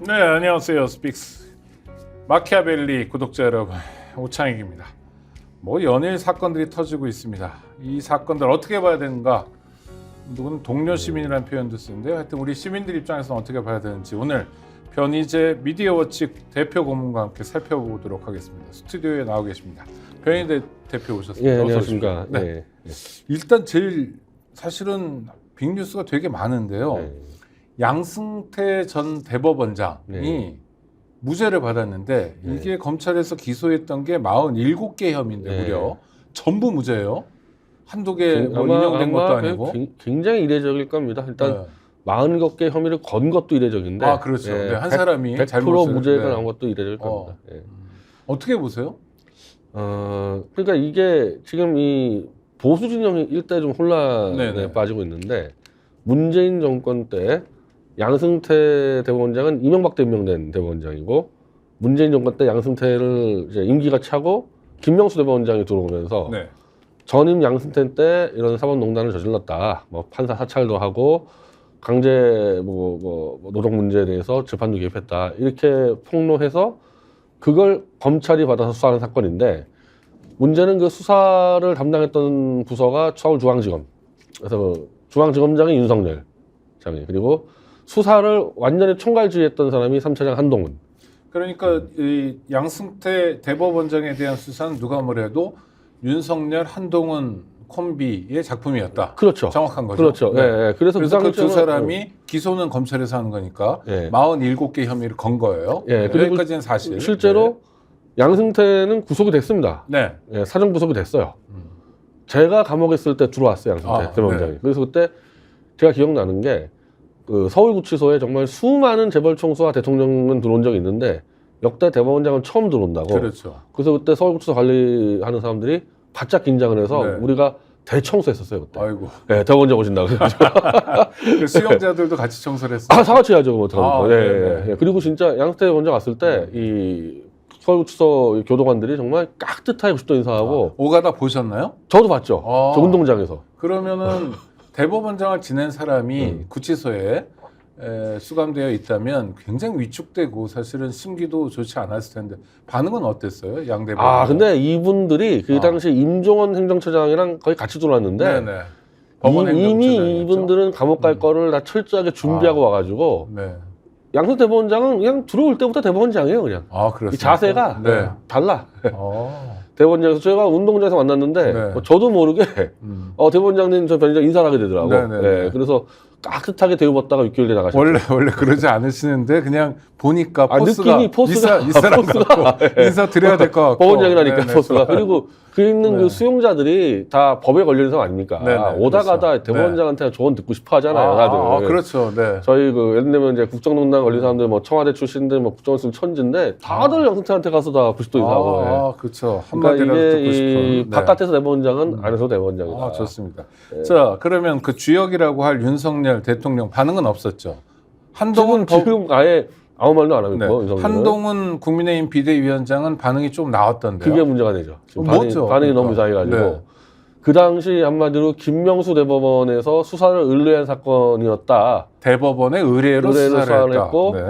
네, 안녕하세요. 스픽스 마키아벨리 구독자 여러분, 오창익입니다. 연일 사건들이 터지고 있습니다. 이 사건들 어떻게 봐야 되는가? 누구는 동료 시민이라는 표현도 쓰는데요. 하여튼 우리 시민들 입장에서는 어떻게 봐야 되는지 오늘 변희재 미디어워치 대표 고문과 함께 살펴보도록 하겠습니다. 스튜디오에 나와 계십니다. 변희재 대표 오셨습니다. 예, 안녕하십니까. 네. 네. 일단 제일 사실은 빅뉴스가 되게 많은데요. 네. 양승태 전 대법원장이 네. 무죄를 받았는데 네. 이게 검찰에서 기소했던 게 47개 혐의인데 네. 무려 전부 무죄예요. 한두 개 인용된 것도 아니고. 굉장히 이례적일 겁니다. 일단 네. 40개 혐의를 건 것도 이례적인데. 아, 그렇죠. 네, 한 사람이 100% 무죄가 네. 나온 것도 이례적일 겁니다. 어떻게 보세요? 그러니까 이게 지금 이 보수 진영이 일대 좀 혼란에 네네. 빠지고 있는데, 문재인 정권 때 양승태 대법원장은 이명박 때 임명된 대법원장이고, 문재인 정권 때 양승태를 이제 임기가 차고 김명수 대법원장이 들어오면서 네. 전임 양승태 때 이런 사법농단을 저질렀다. 판사 사찰도 하고 강제 노동 문제에 대해서 재판도 개입했다. 이렇게 폭로해서 그걸 검찰이 받아서 수사하는 사건인데, 문제는 그 수사를 담당했던 부서가 서울중앙지검. 그래서 중앙지검장이 윤석열 장이, 그리고 수사를 완전히 총괄지휘했던 사람이 3차장 한동훈. 그러니까 이 양승태 대법원장에 대한 수사는 누가 뭐래도 윤석열, 한동훈 콤비의 작품이었다. 그렇죠. 정확한 거죠. 그렇죠. 네. 예. 그래서 그 두 사람이 기소는 검찰에서 하는 거니까 예. 47개 혐의를 건 거예요. 예. 네, 여기까지는 사실. 실제로 양승태는 구속이 됐습니다. 네. 예, 사전 구속이 됐어요. 제가 감옥에 있을 때 들어왔어요, 양승태 대법원장이. 네. 그래서 그때 제가 기억나는 게, 그 서울구치소에 정말 수많은 재벌 총수와 대통령은 들어온 적이 있는데 역대 대법원장은 처음 들어온다고. 그렇죠. 그래서 그때 서울구치소 관리하는 사람들이 바짝 긴장을 해서 네. 우리가 대청소했었어요 그때. 아이고. 네, 대법원장 오신다고. 그 수용자들도 같이 청소를 했어요. 다 같이 해야죠, 뭐 어떡합니까. 네, 예, 네. 예. 그리고 진짜 양승태 대법원장 왔을 때 이 서울구치소 교도관들이 정말 깍듯하게 90도 인사하고. 오가다 보셨나요? 저도 봤죠. 저 운동장에서. 그러면은 대법원장을 지낸 사람이 구치소에 수감되어 있다면 굉장히 위축되고 사실은 심기도 좋지 않았을 텐데 반응은 어땠어요? 양 대법원장. 근데 이분들이 그 당시 임종원 행정처장이랑 거의 같이 들어왔는데, 네네. 이미 이분들은 감옥 갈 거를 다 철저하게 준비하고 와가지고, 네. 양승태 대법원장은 그냥 들어올 때부터 대법원장이에요, 그냥. 그렇습니까? 이 자세가 네. 달라. 어. 대법원장에서 제가 운동장에서 만났는데, 네. 저도 모르게 대법원장님 저 변호사 인사를 하게 되더라고. 네네네. 예, 그래서 깍듯하게 대우받다가 6개월 뒤에 나가셨죠. 원래 그러지 않으시는데 그냥 보니까 포스가 느낌이 포스가 이 사람 같고 인사 드려야 될 것 같고 법원장이라니까 네네. 포스가. 그리고 그 있는 그 수용자들이 다 법에 걸려 있는 사람 아닙니까? 네네, 오다 그렇죠. 가다 대법원장한테 조언 듣고 싶어 하잖아요, 다들. 그렇죠. 네. 저희 예를 들면 이제 국정농단 걸린 사람들, 청와대 출신들, 국정원 천지인데 다들 양승태한테 가서 다 90도 인사하고. 그렇죠. 그러니까 한마디라도 듣고 이게 싶은. 네. 바깥에서 대법원장은 안에서 대법원장이다. 좋습니다. 자, 그러면 그 주역이라고 할 윤석열 대통령 반응은 없었죠. 한동훈 지금 아예 아무 말도 안 하고 네. 있고, 윤석열은. 한동훈 국민의힘 비대위원장은 반응이 좀 나왔던데요. 그게 문제가 되죠. 지금 뭐죠? 반응이 너무 그러니까. 이상해가지고. 네. 그 당시 한마디로 김명수 대법원에서 수사를 의뢰한 사건이었다. 대법원의 의뢰로 수사를 했다. 했고, 네.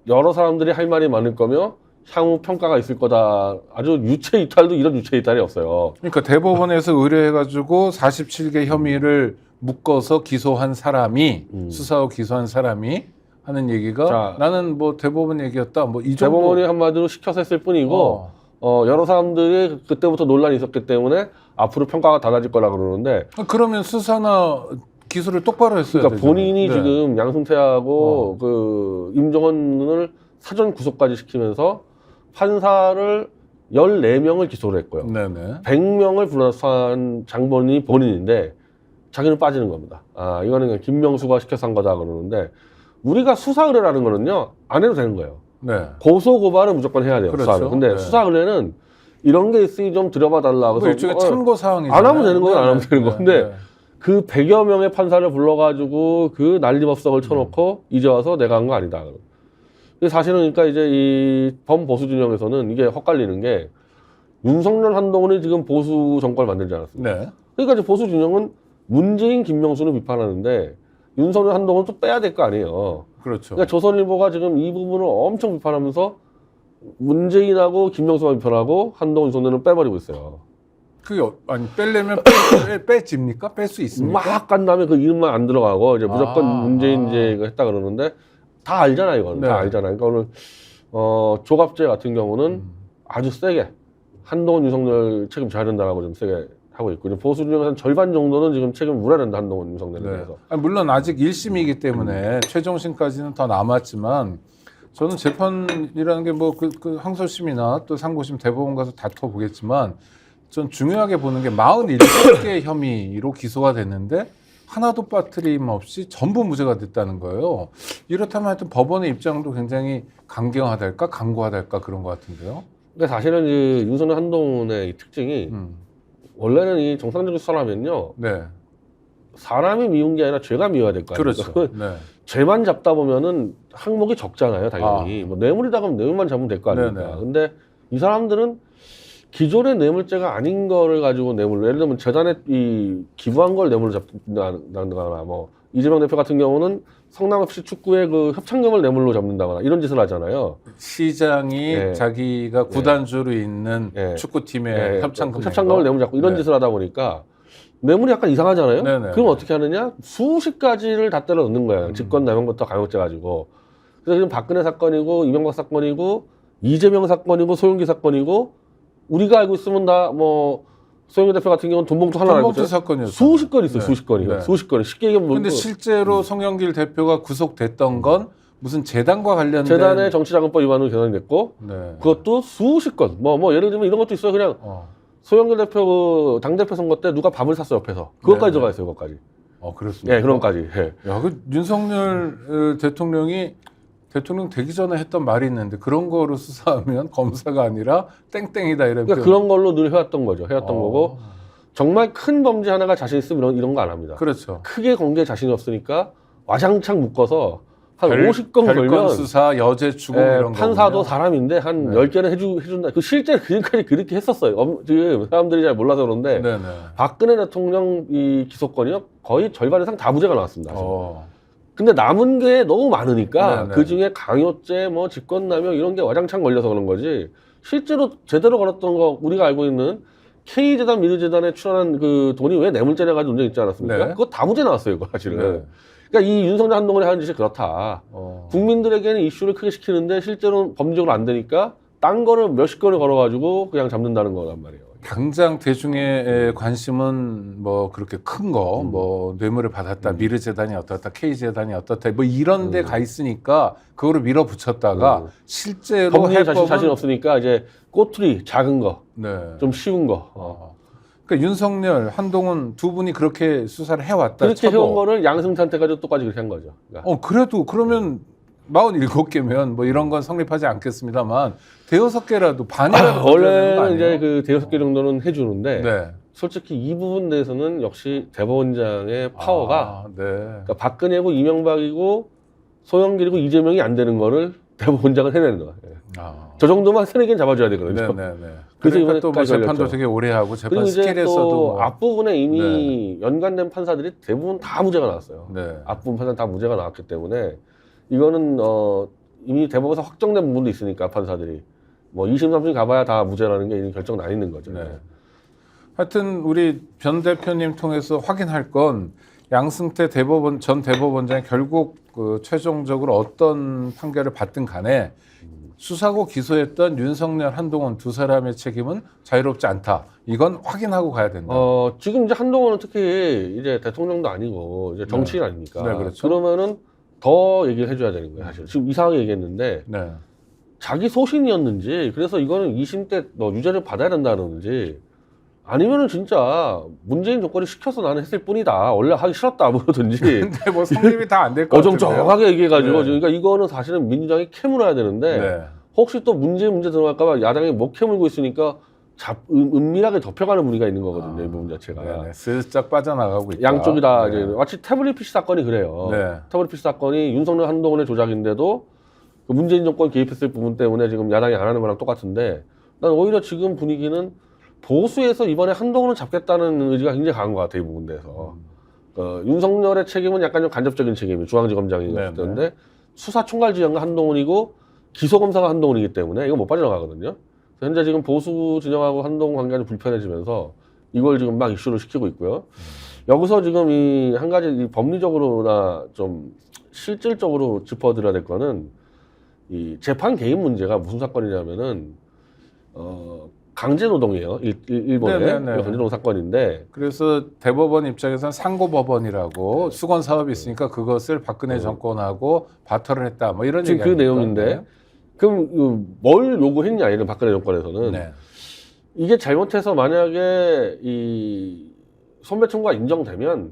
여러 사람들이 할 말이 많을 거며 향후 평가가 있을 거다. 아주 유체 이탈도 이런 유체 이탈이 없어요. 그러니까 대법원에서 의뢰해가지고 47개 혐의를 묶어서 기소한 사람이 수사하고 기소한 사람이 하는 얘기가 자, 나는 대법원 얘기였다. 이 정도. 대법원이 한마디로 시켜서 했을 뿐이고, 여러 사람들이 그때부터 논란이 있었기 때문에 앞으로 평가가 달라질 거라 그러는데. 그러면 수사나 기소를 똑바로 했어야 그러니까 되잖아요. 본인이 네. 지금 양승태하고 그 임종원을 사전 구속까지 시키면서 판사를 14명을 기소를 했고요. 네네. 100명을 불러한 장본인이 본인인데 자기는 빠지는 겁니다. 이거는 그냥 김명수가 시켜서 한 거다 그러는데, 우리가 수사 의뢰라는 거는요 안 해도 되는 거예요. 네. 고소 고발은 무조건 해야 돼요. 그렇죠. 수사는. 근데 네. 수사 의뢰는 이런 게 있으니 좀 들여봐 달라. 그래서 일종의 참고 사항이잖아요. 안 하면 되는 거예요. 안 하면 되는 네. 건데. 네. 그 100여 명의 판사를 불러가지고 그 난리법석을 쳐놓고 이제 와서 내가 한 거 아니다. 근데 사실은 그러니까 이제 이 범보수 진영에서는 이게 헛갈리는 게, 윤석열 한동훈이 지금 보수 정권을 만들지 않았습니까? 네. 그러니까 이제 보수 진영은 문재인 김명수는 비판하는데 윤석열 한동훈을 또 빼야 될 거 아니에요. 그렇죠. 그러니까 조선일보가 지금 이 부분을 엄청 비판하면서 문재인하고 김명수만 비판하고 한동훈, 윤석열은 빼버리고 있어요. 그게 아니 빼려면 빼집니까? 뺄 수 있습니까? 막 간 다음에 그 이름만 안 들어가고 이제 무조건 문재인 이제 이거 했다 그러는데 다 알잖아요, 이거는. 네. 다 알잖아요. 그러니까 오늘 조갑제 같은 경우는 아주 세게 한동훈, 윤석열 책임 져야 된다라고 좀 세게 하고 있고 이제 보수 중에 한 절반 정도는 지금 책임 물어야 된다 한동훈, 윤석열에 네. 대해서. 아니, 물론 아직 1심이기 때문에 최종심까지는 더 남았지만 저는 재판이라는 게 뭐 그 항소심이나 또 상고심 대법원 가서 다퉈 보겠지만 전 중요하게 보는 게 47개의 혐의로 기소가 됐는데 하나도 빠트림 없이 전부 무죄가 됐다는 거예요. 이렇다면 하여튼 법원의 입장도 굉장히 강경하달까 강고하달까 그런 것 같은데요. 그러니까 사실은 이 윤석열 한동훈의 이 특징이 원래는 이 정상적인 수사라면요 네, 사람이 미운 게 아니라 죄가 미워야 될 거 아니에요. 그렇죠. 네, 죄만 잡다 보면은 항목이 적잖아요, 당연히. 뭐 뇌물이다 그러면 뇌물만 잡으면 될 거 아닙니까? 네네. 근데 이 사람들은 기존의 뇌물죄가 아닌 거를 가지고 뇌물로, 예를 들면 재단에 이 기부한 걸 뇌물로 잡는다거나, 뭐 이재명 대표 같은 경우는 성남FC 축구의 그 협찬금을 뇌물로 잡는다거나 이런 짓을 하잖아요. 시장이 네. 자기가 구단주로 있는 네. 축구팀의 네, 협찬금을 뇌물 잡고 이런 네. 짓을 하다 보니까 뇌물이 약간 이상하잖아요. 네네. 그럼 어떻게 하느냐? 수십 가지를 다 때려 넣는 거예요. 직권남용부터 강요죄 가지고. 그래서 지금 박근혜 사건이고 이명박 사건이고 이재명 사건이고 소용기 사건이고 우리가 알고 있으면 다 뭐 소용기 대표 같은 경우는 돈봉투 하나 알고 돈봉투 있어요. 사건이었어요. 수십 건 있어요. 네. 수십 건이. 네. 수십 건이. 쉽게 얘기하면 근데 실제로 송영길 대표가 구속됐던 건 무슨 재단과 관련된 재단의 정치자금법 위반으로 개선이 됐고 네. 그것도 수십 건. 뭐 예를 들면 이런 것도 있어요. 그냥 소영길 대표 그 당대표 선거 때 누가 밥을 샀어 옆에서. 그것까지 네. 들어가 있어요. 그것까지. 그렇습니다. 예, 그런 것까지. 예. 야, 그 윤석열 대통령이 대통령 되기 전에 했던 말이 있는데 그런 거로 수사하면 검사가 아니라 땡땡이다 이런 그러니까 그런 걸로 늘 해왔던 거죠. 해왔던 거고 정말 큰 범죄 하나가 자신 있으면 이런 거 안 합니다. 그렇죠. 크게 공개에 자신이 없으니까 와장창 묶어서 한 별- 50건 별건 걸면 수사, 여죄 추궁 예, 이런 판사도 거군요. 사람인데 한 네. 10개는 해준다. 그 실제 지금까지 그렇게 했었어요. 지금 사람들이 잘 몰라서 그런데 네네. 박근혜 대통령 이 기소건이요 거의 절반 이상 다 무죄가 나왔습니다. 사실. 근데 남은 게 너무 많으니까 네네. 그 중에 강요죄, 뭐 직권남용 이런 게 와장창 걸려서 그런 거지. 실제로 제대로 걸었던 거 우리가 알고 있는 K재단, 미르재단에 출연한 그 돈이 왜 뇌물죄냐 가지고 논쟁 있지 않았습니까? 네. 그거 다 무죄 나왔어요, 이거 사실은. 네. 그러니까 이 윤석열 한동훈이 하는 짓이 그렇다. 국민들에게는 이슈를 크게 시키는데 실제로 범죄적으로 안 되니까 딴 거를 몇십 건을 걸어가지고 그냥 잡는다는 거란 말이에요. 당장 대중의 관심은 뭐 그렇게 큰 거, 뭐 뇌물을 받았다, 미르재단이 어떻다, K재단이 어떻다, 뭐 이런 데 가 있으니까 그거를 밀어붙였다가 실제로 범죄에 자신 해법은 없으니까 이제 꼬투리 작은 거, 네. 좀 쉬운 거. 그러니까 윤석열, 한동훈 두 분이 그렇게 수사를 해왔다. 그렇게 쳐도 해온 거를 양승태한테 가지고 똑같이 그렇게 한 거죠. 그러니까. 그래도 그러면 47개면 뭐 이런 건 성립하지 않겠습니다만 대여섯 개라도 반이라도 건져야 되는 거 원래는 아니에요? 이제 그 대여섯 개 정도는 해주는데 네. 솔직히 이 부분 내에서는 역시 대법원장의 파워가 네. 그러니까 박근혜고 이명박이고 소영길이고 이재명이 안 되는 거를 대법원장은 해내는 거예요. 예. 저 정도만 세네 개는 잡아줘야 되거든요. 네네네. 그래서 그러니까 또 뭐 이번에까지 재판도 걸렸죠. 되게 오래 하고 재판 그리고 이제 스킬에서도 또 뭐. 앞부분에 이미 연관된 판사들이 대부분 다 무죄가 나왔어요. 네. 앞부분 판사 다 무죄가 나왔기 때문에 이거는 이미 대법원에서 확정된 부분도 있으니까 판사들이 뭐 2심, 3심 가봐야 다 무죄라는 게 이미 결정 나 있는 거죠. 네. 하여튼 우리 변 대표님 통해서 확인할 건 양승태 전 대법원장이 결국 그 최종적으로 어떤 판결을 받든 간에 수사고 기소했던 윤석열, 한동훈 두 사람의 책임은 자유롭지 않다. 이건 확인하고 가야 된다. 지금 이제 한동훈은 특히 이제 대통령도 아니고 이제 정치인 아닙니까? 네, 그렇죠. 그러면은 더 얘기를 해줘야 되는 거예요, 사실. 지금 이상하게 얘기했는데 네. 자기 소신이었는지 그래서 이거는 2심 때 너 유죄를 받아야 된다는지 아니면은 진짜 문재인 정권이 시켜서 나는 했을 뿐이다. 원래 하기 싫었다 그러든지 근데 뭐 성립이 다 안 될 것 같은데요. 어정쩡하게 얘기해가지고 네. 그러니까 이거는 사실은 민주당이 캐물어야 되는데 네. 혹시 또 문제 들어갈까봐 야당이 못 캐물고 있으니까 은밀하게 덮여가는 분위기가 있는 거거든요. 이 부분 자체가. 네네. 슬쩍 빠져나가고 있다. 양쪽이 다 네. 이제 마치 태블릿 PC 사건이 그래요. 네. 태블릿 PC 사건이 윤석열 한동훈의 조작인데도 그 문재인 정권 개입했을 부분 때문에 지금 야당이 안 하는 거랑 똑같은데 난 오히려 지금 분위기는 보수에서 이번에 한동훈을 잡겠다는 의지가 굉장히 강한 것 같아요. 이 부분에서. 윤석열의 책임은 약간 좀 간접적인 책임이 중앙지검장이 네, 있었는데 수사총괄지휘가 한동훈이고 기소검사가 한동훈이기 때문에 이거 못 빠져나가거든요. 그래서 현재 지금 보수 진영하고 한동훈 관계가 좀 불편해지면서 이걸 지금 막 이슈로 시키고 있고요. 여기서 지금 이 한 가지 이 법리적으로나 좀 실질적으로 짚어드려야 될 거는 이 재판 개입 문제가 무슨 사건이냐면은 강제노동이에요. 일본의 네네네. 강제노동 사건인데 그래서 대법원 입장에서는 상고법원이라고 수건 사업이 있으니까 그것을 박근혜 정권하고 바터를 했다. 뭐 이런 지금 얘기 그 아닙니까? 내용인데 그럼 뭘 요구했냐 이런 박근혜 정권에서는 네. 이게 잘못해서 만약에 이 손배 청구가 인정되면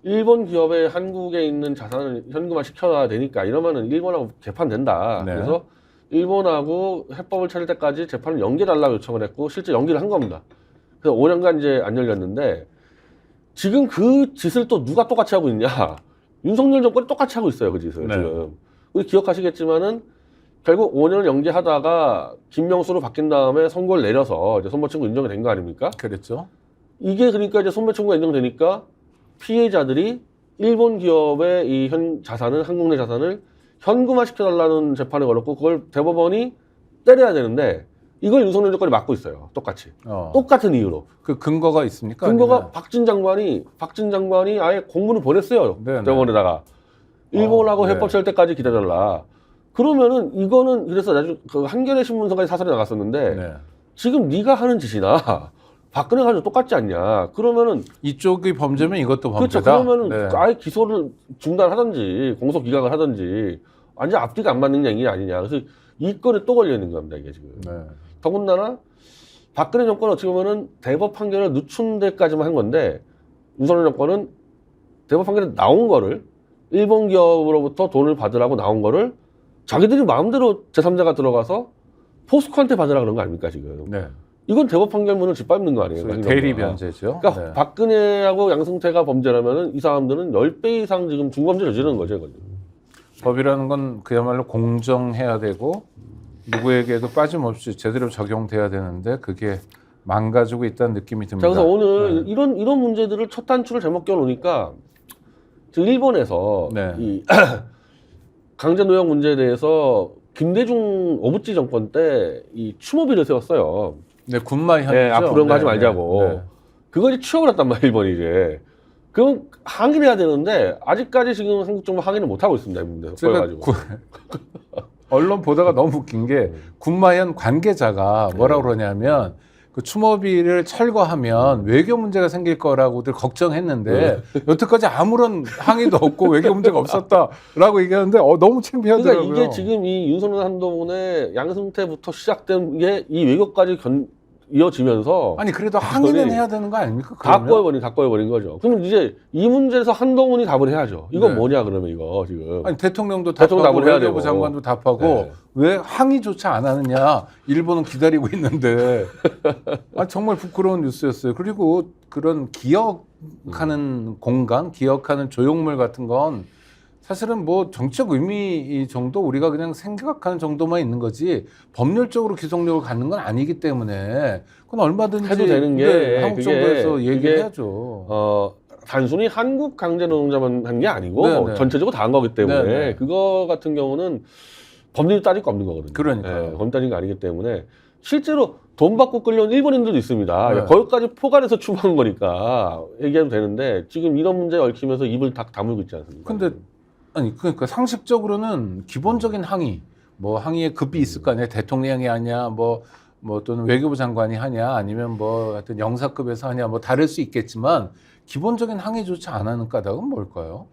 일본 기업의 한국에 있는 자산을 현금화 시켜야 되니까 이러면은 일본하고 재판된다. 네. 그래서 일본하고 해법을 찾을 때까지 재판을 연기해달라고 요청을 했고 실제 연기를 한 겁니다. 그래서 5년간 이제 안 열렸는데 지금 그 짓을 또 누가 똑같이 하고 있냐? 윤석열 정권이 똑같이 하고 있어요, 그 짓을 네. 지금. 우리 기억하시겠지만은 결국 5년을 연기하다가 김명수로 바뀐 다음에 선고를 내려서 이제 손배청구 인정이 된 거 아닙니까? 그랬죠. 이게 그러니까 이제 손배청구가 인정되니까 피해자들이 일본 기업의 이 자산을 한국 내 자산을 현금화 시켜달라는 재판을 걸었고 그걸 대법원이 때려야 되는데 이걸 윤석열 정권이 막고 있어요. 똑같이. 똑같은 이유로. 그 근거가 있습니까? 근거가 아니면? 박진 장관이 아예 공문을 보냈어요. 네네. 대법원에다가 일본하고 네. 해법 칠 때까지 기다려라. 그러면은 이거는 그래서 나중에 그 한겨레 신문사까지 사설이 나갔었는데 네. 지금 네가 하는 짓이나 박근혜가 하는 거 똑같지 않냐. 그러면은 이쪽이 범죄면 이것도 그렇죠. 범죄다. 그러면은 네. 아예 기소를 중단하든지 공소 기각을 하든지 완전 앞뒤가 안 맞는 얘기 아니냐. 그래서 이 건에 또 걸려 있는 겁니다 이게 지금. 네. 더군다나 박근혜 정권은 어떻게 보면은 대법 판결을 늦춘 데까지만 한 건데 윤석열 정권은 대법 판결에 나온 거를 일본 기업으로부터 돈을 받으라고 나온 거를 자기들이 마음대로 제3자가 들어가서 포스코한테 받으라 그런 거 아닙니까 지금. 네. 이건 대법 판결문을 짓밟는 거 아니에요. 대리 변제죠. 그러니까 네. 박근혜하고 양승태가 범죄라면은 이 사람들은 10배 이상 지금 중범죄 저지르는 거죠. 이건. 법이라는 건 그야말로 공정해야 되고 누구에게도 빠짐없이 제대로 적용돼야 되는데 그게 망가지고 있다는 느낌이 듭니다. 자, 그래서 오늘 네. 이런 문제들을 첫 단추를 잘못 껴놓으니까 지금 일본에서 네. 이 강제노역 문제에 대해서 김대중 오부지 정권 때 이 추모비를 세웠어요. 네, 군마현이죠. 네, 앞으로 그런 거 하지 말자고. 네. 그거 이제 취업을 했단 말이에요, 일본이 이제. 그럼 항의를 해야 되는데 아직까지 지금 한국 정부 항의를 못 하고 있습니다, 이 문제에서. 제가 언론 보다가 너무 웃긴 게 군마현 관계자가 뭐라고 그러냐면 그 추모비를 철거하면 외교 문제가 생길 거라고들 걱정했는데 여태까지 아무런 항의도 없고 외교 문제가 없었다라고 얘기하는데 너무 창피하더라고요. 그러니까 이게 지금 이 윤석열 한동훈의 양승태부터 시작된 게 이 외교까지 이어지면서 아니 그래도 항의는 그거는 해야 되는 거 아닙니까? 다 그러면? 꼬여버린 거죠. 그럼 이제 이 문제에서 한동훈이 답을 해야죠. 이건 네. 뭐냐 그러면 이거 지금. 아니 대통령도 대통령 답하고 답을 해야 외교부 되고. 장관도 답하고 네. 왜 항의조차 안 하느냐 일본은 기다리고 있는데 정말 부끄러운 뉴스였어요. 그리고 그런 기억하는 공간, 기억하는 조형물 같은 건 사실은 뭐 정치적 의미 정도 우리가 그냥 생각하는 정도만 있는 거지 법률적으로 기속력을 갖는 건 아니기 때문에 그건 얼마든지 해도 되는 게 한국 그게- 정부에서 그게 얘기를 해야죠. 단순히 한국 강제노동자만 한 게 아니고 네, 네. 전체적으로 다 한 거기 때문에 네, 네. 그거 같은 경우는 법률이 따질 거 없는 거거든요. 그러니까요. 법률 따진 게 아니기 때문에 실제로 돈 받고 끌려온 일본인들도 있습니다. 네. 거기까지 포괄해서 추모한 거니까 얘기해도 되는데 지금 이런 문제에 얽히면서 입을 다 다물고 있지 않습니까? 근데 아니 그러니까 상식적으로는 기본적인 항의, 뭐 항의의 급이 있을 거 아니야. 대통령이 하냐, 뭐 또는 외교부 장관이 하냐, 아니면 뭐 하여튼 영사급에서 하냐, 뭐 다를 수 있겠지만 기본적인 항의조차 안 하는 까닭은 뭘까요?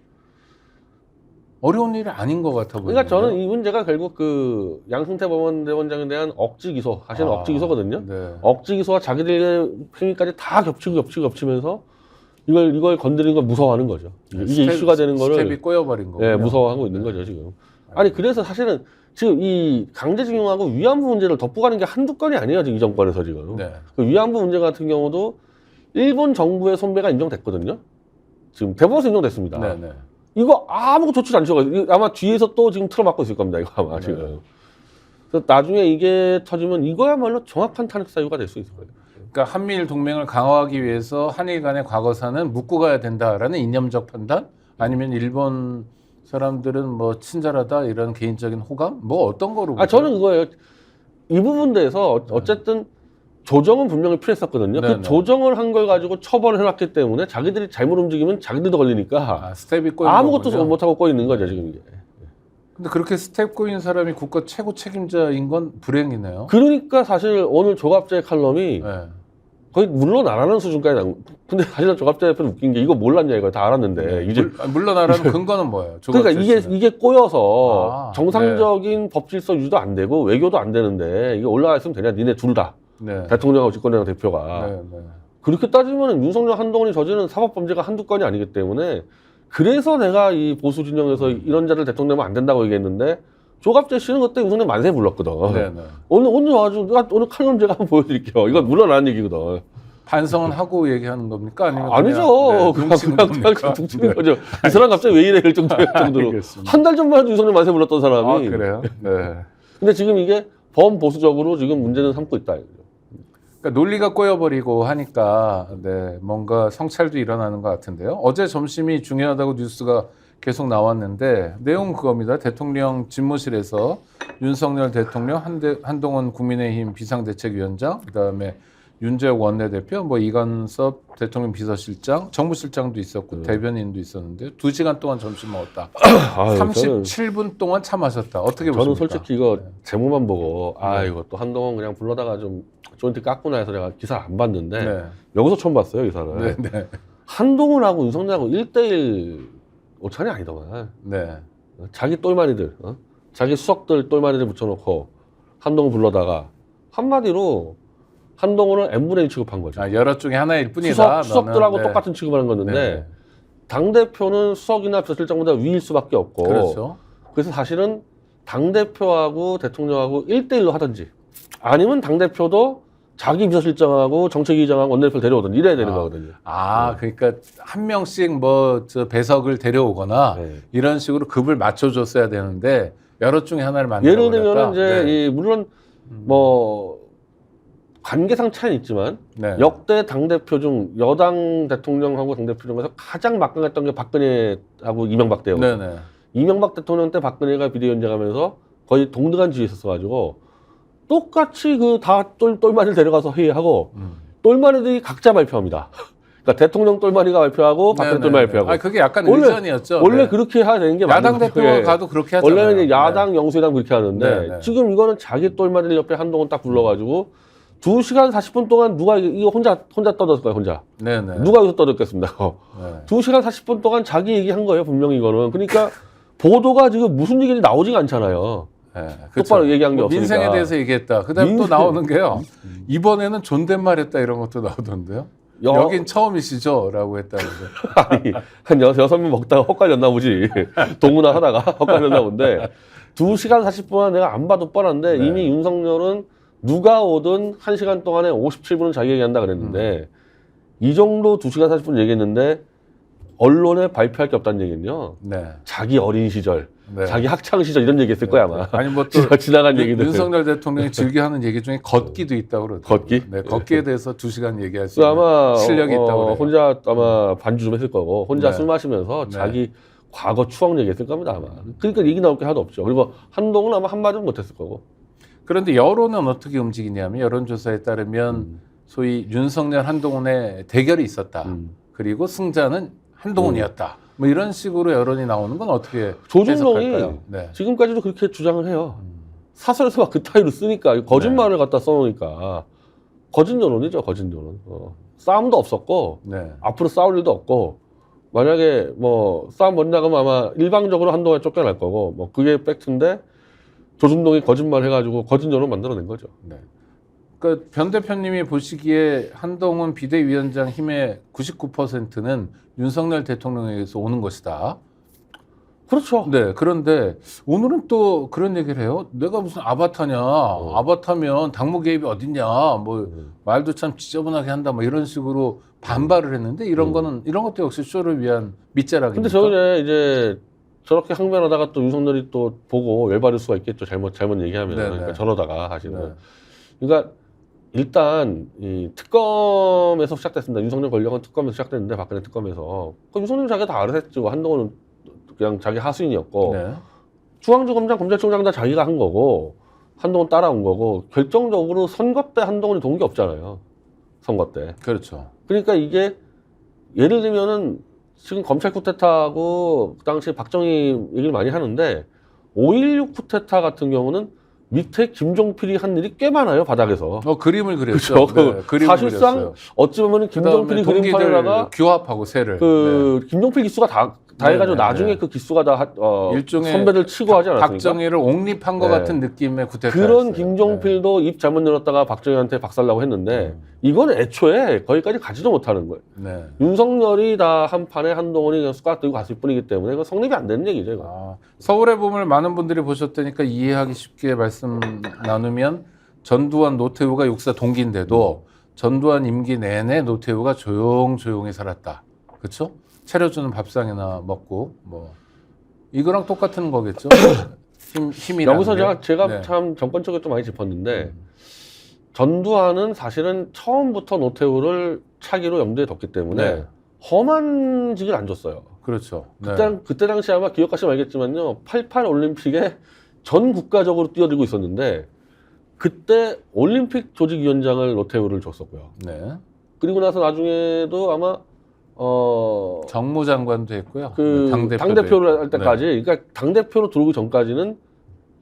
어려운 일이 아닌 것 같아 보여요. 그러니까 저는 이 문제가 결국 그 양승태 법원대원장에 대한 억지 기소, 사실은 억지 기소거든요. 네. 억지 기소와 자기들의 행위까지 다 겹치면서 이걸 건드리는 걸 무서워하는 거죠. 이게 이슈가 되는 거를 스텝이 꼬여버린 거고요. 네, 무서워하고 있는 거죠 지금. 아니 그래서 사실은 지금 이 강제징용하고 위안부 문제를 덮고가는 게 한두 건이 아니에요 지금 이 정권에서 지금. 네. 그 위안부 문제 같은 경우도 일본 정부의 손배가 인정됐거든요. 지금 대법원에서 인정됐습니다. 네, 네. 이거 아무것도 조치를 안 취해가지고 아마 뒤에서 또 지금 틀어막고 있을 겁니다. 이거 아마 지금. 그래서 나중에 이게 터지면 이거야말로 정확한 탄핵 사유가 될 수 있을 거예요. 그러니까 한미일 동맹을 강화하기 위해서 한일 간의 과거사는 묻고 가야 된다라는 이념적 판단? 아니면 일본 사람들은 뭐 친절하다 이런 개인적인 호감? 뭐 어떤 거로 보세요? 저는 그거예요. 이 부분 대해서 어쨌든 조정은 분명히 필요했었거든요. 네네. 그 조정을 한 걸 가지고 처벌을 해놨기 때문에 자기들이 잘못 움직이면 자기들도 걸리니까 스텝이 꼬인 아무것도 거군요. 못하고 꼬여 있는 거죠 지금 이게. 근데 그렇게 스텝 꼬인 사람이 국가 최고 책임자인 건 불행이네요. 그러니까 사실 오늘 조갑재 칼럼이 네. 거의 물러나라는 수준까지 난. 근데 사실 조갑재 대표는 웃긴 게 이거 몰랐냐 이거 다 알았는데 이제 물러나라는 근거는 뭐예요? 그러니까 이게 꼬여서 아, 정상적인 법질서 유지도 안 되고 외교도 안 되는데 이게 올라가 있으면 되냐 니네 둘 다 네. 대통령하고 집권여당 대표가 네, 네. 그렇게 따지면 윤석열 한동훈이 저지른 사법범죄가 한두 건이 아니기 때문에 그래서 내가 이 보수 진영에서 이런 자를 대통령하면 안 된다고 얘기했는데 조갑재 씨는 그때 윤석열 만세 불렀거든. 네, 네. 오늘 와가지고 오늘 칼럼 제가 한번 보여드릴게요. 이건 물러나는 얘기거든. 반성은 하고 얘기하는 겁니까? 아니면 아니죠. 그냥 뭉치는 겁니까? 뭉치는 거죠. 이 사람 갑자기 왜 이래 일 정도로. 알겠습니다. 한 달 전만 해도 윤석열 만세 불렀던 사람이. 그래요? 네. 근데 지금 이게 범보수적으로 지금 문제는 삼고 있다. 그러니까 논리가 꼬여버리고 하니까 뭔가 성찰도 일어나는 것 같은데요. 어제 점심이 중요하다고 뉴스가 계속 나왔는데 내용은 그겁니다. 대통령 집무실에서 윤석열 대통령, 한동훈 국민의힘 비상대책위원장, 그다음에 윤재욱 원내대표, 뭐 이관섭 대통령 비서실장, 정무실장도 있었고 대변인도 있었는데 2시간 동안 점심 먹었다. 37분 동안 차 마셨다. 어떻게 보십니까? 저는 솔직히 이거 제목만 보고 이거 또 한동훈 그냥 불러다가 좀 조인트 깎구나 해서 내가 기사를 안 봤는데 여기서 처음 봤어요 기사를. 네. 한동훈하고 윤석열하고 1대1 오찬이 아니더만. 네. 자기 똘마니들, 자기 수석들 똘마니들 붙여놓고 한동훈 불러다가 한마디로 한동훈은 N분의 1 취급한 거죠. 여러 중에 하나일 뿐이다. 수석들하고 너는, 똑같은 취급을 한 건데 네. 당대표는 수석이나 비서실장보다 위일 수밖에 없고 그렇죠. 그래서 사실은 당대표하고 대통령하고 1대1로 하든지 아니면 당대표도 자기 비서실장하고 정책위의장하고 원내대표를 데려오든지 이래야 되는 거거든요. 그러니까 한 명씩 저 배석을 데려오거나 이런 식으로 급을 맞춰줬어야 되는데 여러 중에 하나를 만들어 예를 들면 이제 물론 뭐 관계상 차이는 있지만 역대 당대표 중 여당 대통령하고 당대표 중에서 가장 막강했던 게 박근혜하고 이명박 때였고 이명박 대통령 때 박근혜가 비대위원장하면서 거의 동등한 지위에 있었어가지고 똑같이 다 똘마니를 데려가서 회의하고 똘마니들이 각자 발표합니다. 그러니까 대통령 똘마니가 발표하고 박근혜 똘마니 발표하고. 그게 약간 의전이었죠. 원래 그렇게 해야 되는 게 야당 대표가 가도 그렇게 하잖아요. 원래는 이제 야당 영수회담 그렇게 하는데 지금 이거는 자기 똘마니를 옆에 한동훈 딱 불러가지고 2시간 40분 동안 누가 이거 혼자 떠들었을 거예요, 혼자. 누가 여기서 떠들겠습니다. 2시간 40분 동안 자기 얘기한 거예요, 분명히 이거는. 그러니까 보도가 지금 무슨 얘기를 나오지가 않잖아요. 똑바로 얘기한 게 없으니까. 민생에 대해서 얘기했다. 그다음에 또 나오는 게요. 이번에는 존댓말했다 이런 것도 나오던데요. 여긴 처음이시죠? 라고 했다고. 아니, 한 6명 먹다가 헛갈렸나 보지. 동문화 하다가 헛갈렸나 본데 2시간 40분은 내가 안 봐도 뻔한데 이미 윤석열은 누가 오든 1시간 동안에 57분은 자기 얘기한다 그랬는데 이 정도 2시간 40분 얘기했는데 언론에 발표할 게 없다는 얘기는요. 자기 어린 시절, 자기 학창 시절 이런 얘기했을 거야 아마. 아니 뭐 또 지나간 얘기들. 윤석열 대통령이 즐겨하는 얘기 중에 걷기도 있다고 그러더라고요. 걷기? 걷기에 대해서 2시간 얘기할 수 있는 아마 실력이 있다고 그래요. 혼자 아마 반주 좀 했을 거고 혼자 술 마시면서 자기 과거 추억 얘기했을 겁니다 아마. 그러니까 얘기 나올 게 하나도 없죠. 그리고 한동훈은 아마 한마디도 못했을 거고. 그런데 여론은 어떻게 움직이냐면 여론조사에 따르면 소위 윤석열 한동훈의 대결이 있었다. 그리고 승자는 한동훈이었다. 뭐 이런 식으로 여론이 나오는 건 어떻게 조중동이 해석할까요? 지금까지도 그렇게 주장을 해요. 사설에서 막 그 타이로 쓰니까 거짓말을 갖다 써놓으니까 거짓 여론이죠. 거짓 여론. 싸움도 없었고 앞으로 싸울 일도 없고 만약에 뭐 싸움 벌인다면 아마 일방적으로 한동훈에 쫓겨날 거고 뭐 그게 팩트인데 조중동이 거짓말 해가지고 거짓 여론 만들어낸 거죠. 그러니까 변 대표님이 보시기에 한동훈 비대위원장 힘의 99%는 윤석열 대통령에게서 오는 것이다. 그렇죠. 그런데 오늘은 또 그런 얘기를 해요. 내가 무슨 아바타냐. 아바타면 당무 개입이 어딨냐. 뭐 말도 참 지저분하게 한다. 뭐 이런 식으로 반발을 했는데 이런 것도 역시 쇼를 위한 밑자락입니다. 근데 저는 이제 저렇게 항변하다가 또 윤석열이 또 보고 열받을 수가 있겠죠. 잘못 얘기하면. 그러니까 저러다가 사실은. 그러니까 일단 이 특검에서 시작됐습니다. 윤석열 권력은 특검에서 시작됐는데 박근혜 특검에서 윤석열 자기가 다 알아서 했죠. 한동훈은 그냥 자기 하수인이었고 네. 중앙지검장, 검찰총장 다 자기가 한 거고 한동훈 따라온 거고 결정적으로 선거 때 한동훈이 도운 게 없잖아요. 선거 때. 그렇죠. 그러니까 이게 예를 들면은 지금 검찰 쿠데타하고 그 당시 박정희 얘기를 많이 하는데 5.16 쿠데타 같은 경우는 밑에 김종필이 한 일이 꽤 많아요, 바닥에서. 그림을 그렸죠. 그렇죠. 네, 그림을 사실상 그렸어요. 어찌 보면 김종필이 그다음에 그림판에다가 규합하고 세를 그 김종필 기수가 다 해가지고 네, 나중에 네. 그 기수가 다 일종의 선배들 치고 하지 않았습니까? 박정희를 옹립한 것 네. 같은 느낌의 쿠데타였어요. 그런 김종필도 입 잘못 열었다가 박정희한테 박살나고 했는데 이건 애초에 거기까지 가지도 못하는 거예요. 네. 윤석열이 다 한 판에 한동훈이 그냥 숟가락 들고 갔을 뿐이기 때문에 그거 성립이 안 되는 얘기죠. 이거. 서울의 봄을 많은 분들이 보셨다니까 이해하기 쉽게 말씀 나누면 전두환 노태우가 육사 동기인데도 전두환 임기 내내 노태우가 조용조용히 살았다. 그렇죠? 차려주는 밥상이나 먹고 뭐 이거랑 똑같은 거겠죠. 힘이라는 여기서 게. 제가 네. 참 정권적으로 좀 많이 짚었는데 전두환은 사실은 처음부터 노태우를 차기로 염두에 뒀기 때문에 네. 험한 직을 안 줬어요. 그렇죠. 네. 그때 당시 아마 기억하시면 알겠지만요. 88 올림픽에 전 국가적으로 뛰어들고 있었는데 그때 올림픽 조직위원장을 노태우를 줬었고요. 네. 그리고 나서 나중에도 아마 정무장관도 했고요. 그 네, 당대표를 할 했고. 때까지 그러니까 당대표로 들어오기 전까지는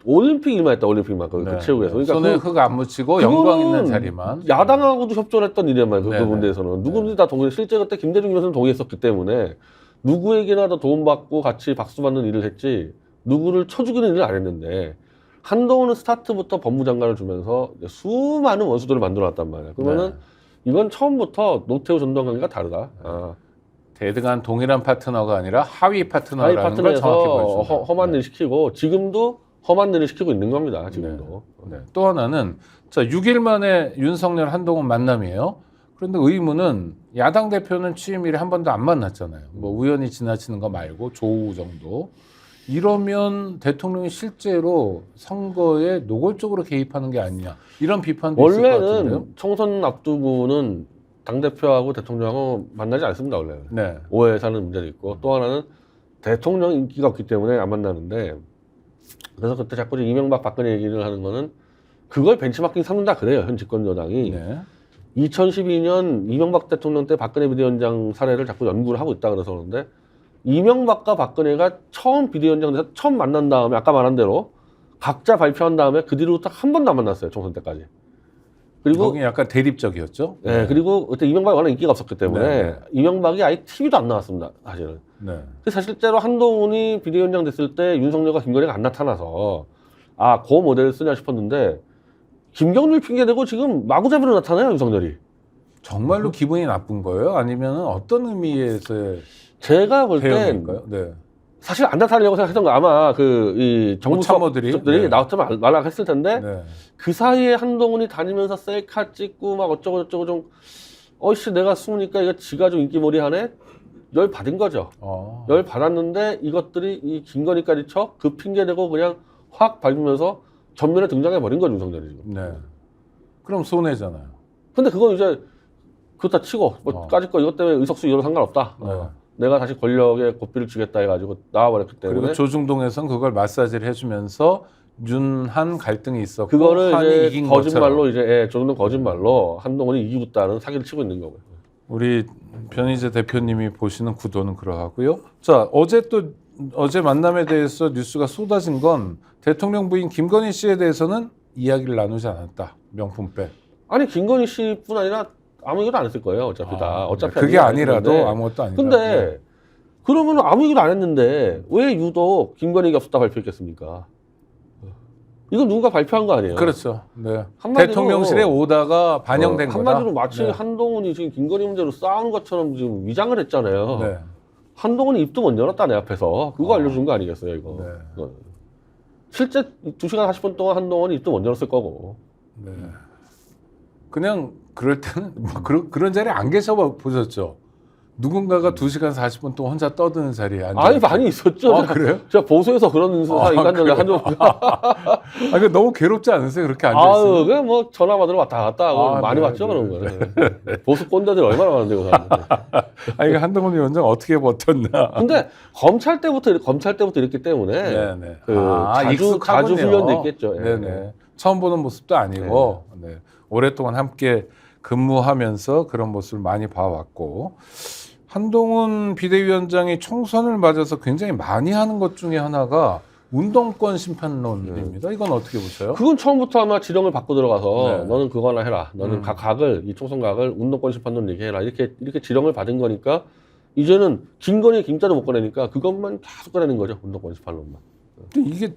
올림픽 일만 했다. 올림픽만 그 네. 체육에서. 그러니까 손에 흙 안 묻히고 영광 있는 자리만. 야당하고도 협조를 했던 일이란 그 네네. 부분에 대해서는 누구든지 다 동의. 실제 그때 김대중 교수는 동의했었기 때문에 누구에게나 다 도움받고 같이 박수 받는 일을 했지 누구를 쳐 죽이는 일을 안 했는데 한동훈은 스타트부터 법무장관을 주면서 이제 수많은 원수들을 만들어놨단 말이에요. 그러면은 이건 처음부터 노태우 전두환 관계가 다르다. 대등한 동일한 파트너가 아니라 하위 하위 파트너라는 걸 정확히 파트너에서 보여준다. 험한 일 시키고 지금도 험한 일을 시키고 있는 겁니다. 지금도. 네. 또 하나는 자 6일 만에 윤석열 한동훈 만남이에요. 그런데 의문은 야당 대표는 취임일에 한 번도 안 만났잖아요. 뭐 우연히 지나치는 거 말고 조우 정도. 이러면 대통령이 실제로 선거에 노골적으로 개입하는 게 아니냐 이런 비판도 있을 것 같은데요. 원래는 총선 앞두고는 당대표하고 대통령하고 만나지 않습니다. 원래는. 네. 오해 사는 문제도 있고 또 하나는 대통령 인기가 없기 때문에 안 만나는데 그래서 그때 자꾸 이명박 박근혜 얘기를 하는 거는 그걸 벤치마킹 삼는다 그래요. 현 집권 여당이. 네. 2012년 이명박 대통령 때 박근혜 비대위원장 사례를 자꾸 연구를 하고 있다 그래서 그러는데 이명박과 박근혜가 처음 비대위원장 돼서 처음 만난 다음에 아까 말한 대로 각자 발표한 다음에 그 뒤로부터 한 번도 안 만났어요. 총선 때까지. 그리고 거기 약간 대립적이었죠. 네, 그리고 그때 이명박이 워낙 인기가 없었기 때문에 네. 이명박이 아예 TV도 안 나왔습니다. 사실은. 네. 그래서 실제로 한동훈이 비대위원장 됐을 때 윤석열과 김건희가 안 나타나서 아, 그 모델을 쓰냐 싶었는데 김경률 핑계대고 지금 마구잡이로 나타나요, 윤석열이. 정말로 기분이 나쁜 거예요? 아니면 어떤 의미에서의 제가 볼 땐 대응일까요? 네. 사실 안 나타나려고 생각했던 거 아마 이 정부 참모들이? 수석들이 네. 나왔으면 말락했을 텐데 네. 그 사이에 한동훈이 다니면서 셀카 찍고 막 어쩌고 저쩌고 좀 어이씨 내가 숨으니까 이거 지가 좀 인기몰이하네 열 받은 거죠. 열 받았는데 이것들이 이 김건희까지 쳐 그 핑계대고 그냥 확 밟으면서 전면에 등장해 버린 거죠 윤석열이 지금. 네. 그럼 손해잖아요. 근데 그건 이제 그렇다 치고 뭐 까짓 거 이것 때문에 의석수 이런 상관없다. 네. 내가 다시 권력에 고삐를 주겠다 해가지고 나와버렸기 때문에 그리고 조중동에선 그걸 마사지를 해주면서 윤한 갈등이 있었고 그거를 한이 이제 이긴 거짓말로 것처럼. 이제 조정동 거짓말로 한동훈이 이기고 있다는 사기를 치고 있는 거고요. 우리 변희재 대표님이 보시는 구도는 그러하고요. 자 어제 만남에 대해서 뉴스가 쏟아진 건 대통령 부인 김건희 씨에 대해서는 이야기를 나누지 않았다. 명품 빼. 아니 김건희 씨뿐 아니라 아무 얘기도 안 했을 거예요. 어차피 다. 어차피 그게 아무 얘기도 안 아니라도 했는데. 아무것도 아니다. 근데 그러면 아무 얘기도 안 했는데 왜 유독 김건희가 없었다 발표했겠습니까? 이건 누군가 발표한 거 아니에요? 그렇죠. 네. 한마디로- 대통령실에 오다가 반영된 거다. 한마디로 마치 네. 한동훈이 지금 김건희 문제로 싸우는 것처럼 지금 위장을 했잖아요. 네. 한동훈이 입도 못 열었다 내 앞에서. 그거 알려준 거 아니겠어요 이거. 네. 이거. 실제 2시간 40분 동안 한동훈이 입도 못 열었을 거고. 네. 그냥 그럴 때는 뭐 그런 자리에 안 계셔 보셨죠. 누군가가 2시간 40분 동안 혼자 떠드는 자리에 앉아. 아니 많이 있었죠. 아, 그래요? 제가 보수에서 그런 인간들 한번. 아, 이거 너무 괴롭지 않으세요? 그렇게 앉아 아유, 있으면? 그냥 뭐 전화 받으러 왔다 갔다 하고 아, 많이 네, 봤죠 네, 그런 거는. 보수 꼰대들 얼마나 많은데 그 사람들. 아, 이거 한동훈 위원장 어떻게 버텼나? 근데 검찰 때부터 이랬기 때문에 네네. 그 자주 익숙하군요. 훈련돼 있겠죠. 예. 네네. 처음 보는 모습도 아니고 네. 오랫동안 함께 근무하면서 그런 모습을 많이 봐왔고 한동훈 비대위원장이 총선을 맞아서 굉장히 많이 하는 것 중에 하나가 운동권 심판론입니다. 이건 어떻게 보세요? 그건 처음부터 아마 지령을 받고 들어가서 네. 너는 그거나 해라. 너는 각을 이 총선 각을 운동권 심판론 얘기해라. 이렇게 지령을 받은 거니까 이제는 김건희 김자도 못 꺼내니까 그것만 계속 꺼내는 거죠. 운동권 심판론만. 근데 이게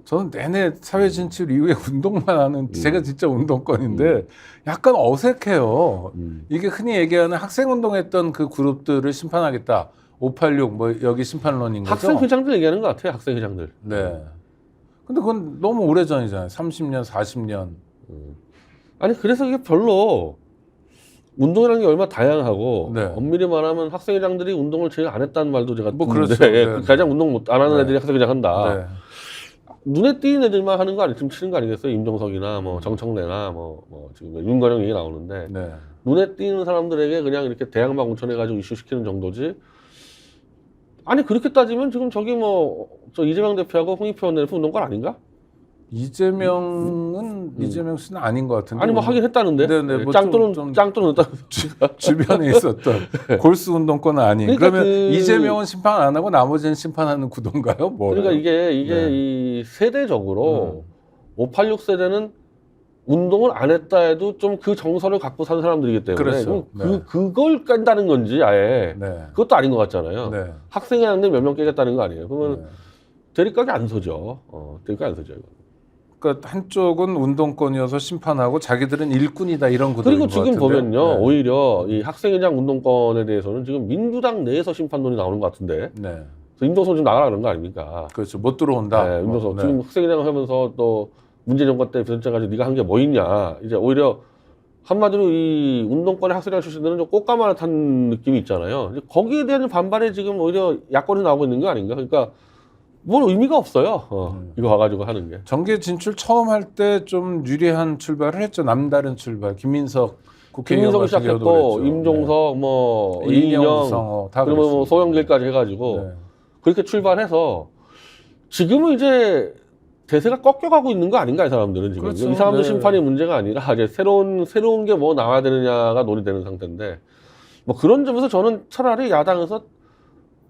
저는 내내 사회 진출 이후에 운동만 하는 제가 진짜 운동권인데 약간 어색해요. 이게 흔히 얘기하는 학생 운동했던 그 그룹들을 심판하겠다. 586 뭐 여기 심판론인 거죠. 학생 회장들 얘기하는 것 같아요. 학생 회장들. 네. 근데 그건 너무 오래 전이잖아요. 30년, 40년. 아니 그래서 이게 별로 운동이라는 게 얼마나 다양하고 네. 엄밀히 말하면 학생회장들이 운동을 제일 안 했다는 말도 제가 뭐 듣는데 그렇죠. 예, 네. 가장 운동 안 하는 네. 애들이 학생회장 한다. 네. 눈에 띄는 애들만 하는 거 아니 지금 치는 거 아니겠어요? 임종석이나 뭐 정청래나 뭐 지금 윤건영 얘기 나오는데 네. 눈에 띄는 사람들에게 그냥 이렇게 대항막 운천해가지고 이슈 시키는 정도지. 아니 그렇게 따지면 지금 저기 뭐 저 이재명 대표하고 홍익표 원내대표 운동권 아닌가? 이재명 씨는 아닌 것 같은데. 아니 뭐 하긴 했다는데. 네네, 뭐 짱또는 했다. 주변에 있었던 골수 운동권은 아닌. 그러니까 그러면 이재명은 심판 안 하고 나머지는 심판하는 구도인가요? 뭐? 그러니까 이게 네. 이 세대적으로 586 세대는 운동을 안 했다 해도 좀 그 정서를 갖고 산 사람들이기 때문에 그렇죠. 네. 그걸 깐다는 건지 아예 네. 그것도 아닌 것 같잖아요. 네. 학생회장들 몇 명 깨겠다는 거 아니에요. 그러면 네. 대립각이 안 서죠. 대립각이 안 서죠. 이거. 그러니까 한쪽은 운동권이어서 심판하고 자기들은 일꾼이다 이런 구도인 그리고 것 지금 같은데. 보면요, 네. 오히려 이 학생회장 운동권에 대해서는 지금 민주당 내에서 심판론이 나오는 것 같은데, 네. 그래서 임종석 좀 나가라 그런 거 아닙니까? 그렇죠. 못 들어온다. 네, 임종석 네. 지금 학생회장을 하면서 또 문재인 정권 때 비서실장 가지고 네가 한 게 뭐 있냐? 이제 오히려 한마디로 이 운동권의 학생회장 출신들은 좀 꽃가마를 탄 느낌이 있잖아요. 이제 거기에 대한 반발에 지금 오히려 야권이 나오고 있는 거 아닌가? 그러니까 뭘 의미가 없어요. 이거 와가지고 하는 게. 정계 진출 처음 할 때 좀 유리한 출발을 했죠. 남다른 출발. 김민석이 김민석이 시작했고 임종석, 뭐 이인영, 우성호 다 그리고 뭐 그랬습니다. 소영길까지 해가지고 네. 그렇게 출발해서 지금은 이제 대세가 꺾여가고 있는 거 아닌가 이 사람들은 지금. 그렇죠. 이 사람들 네. 심판이 문제가 아니라 이제 새로운 게 뭐 나와야 되느냐가 논의되는 상태인데 뭐 그런 점에서 저는 차라리 야당에서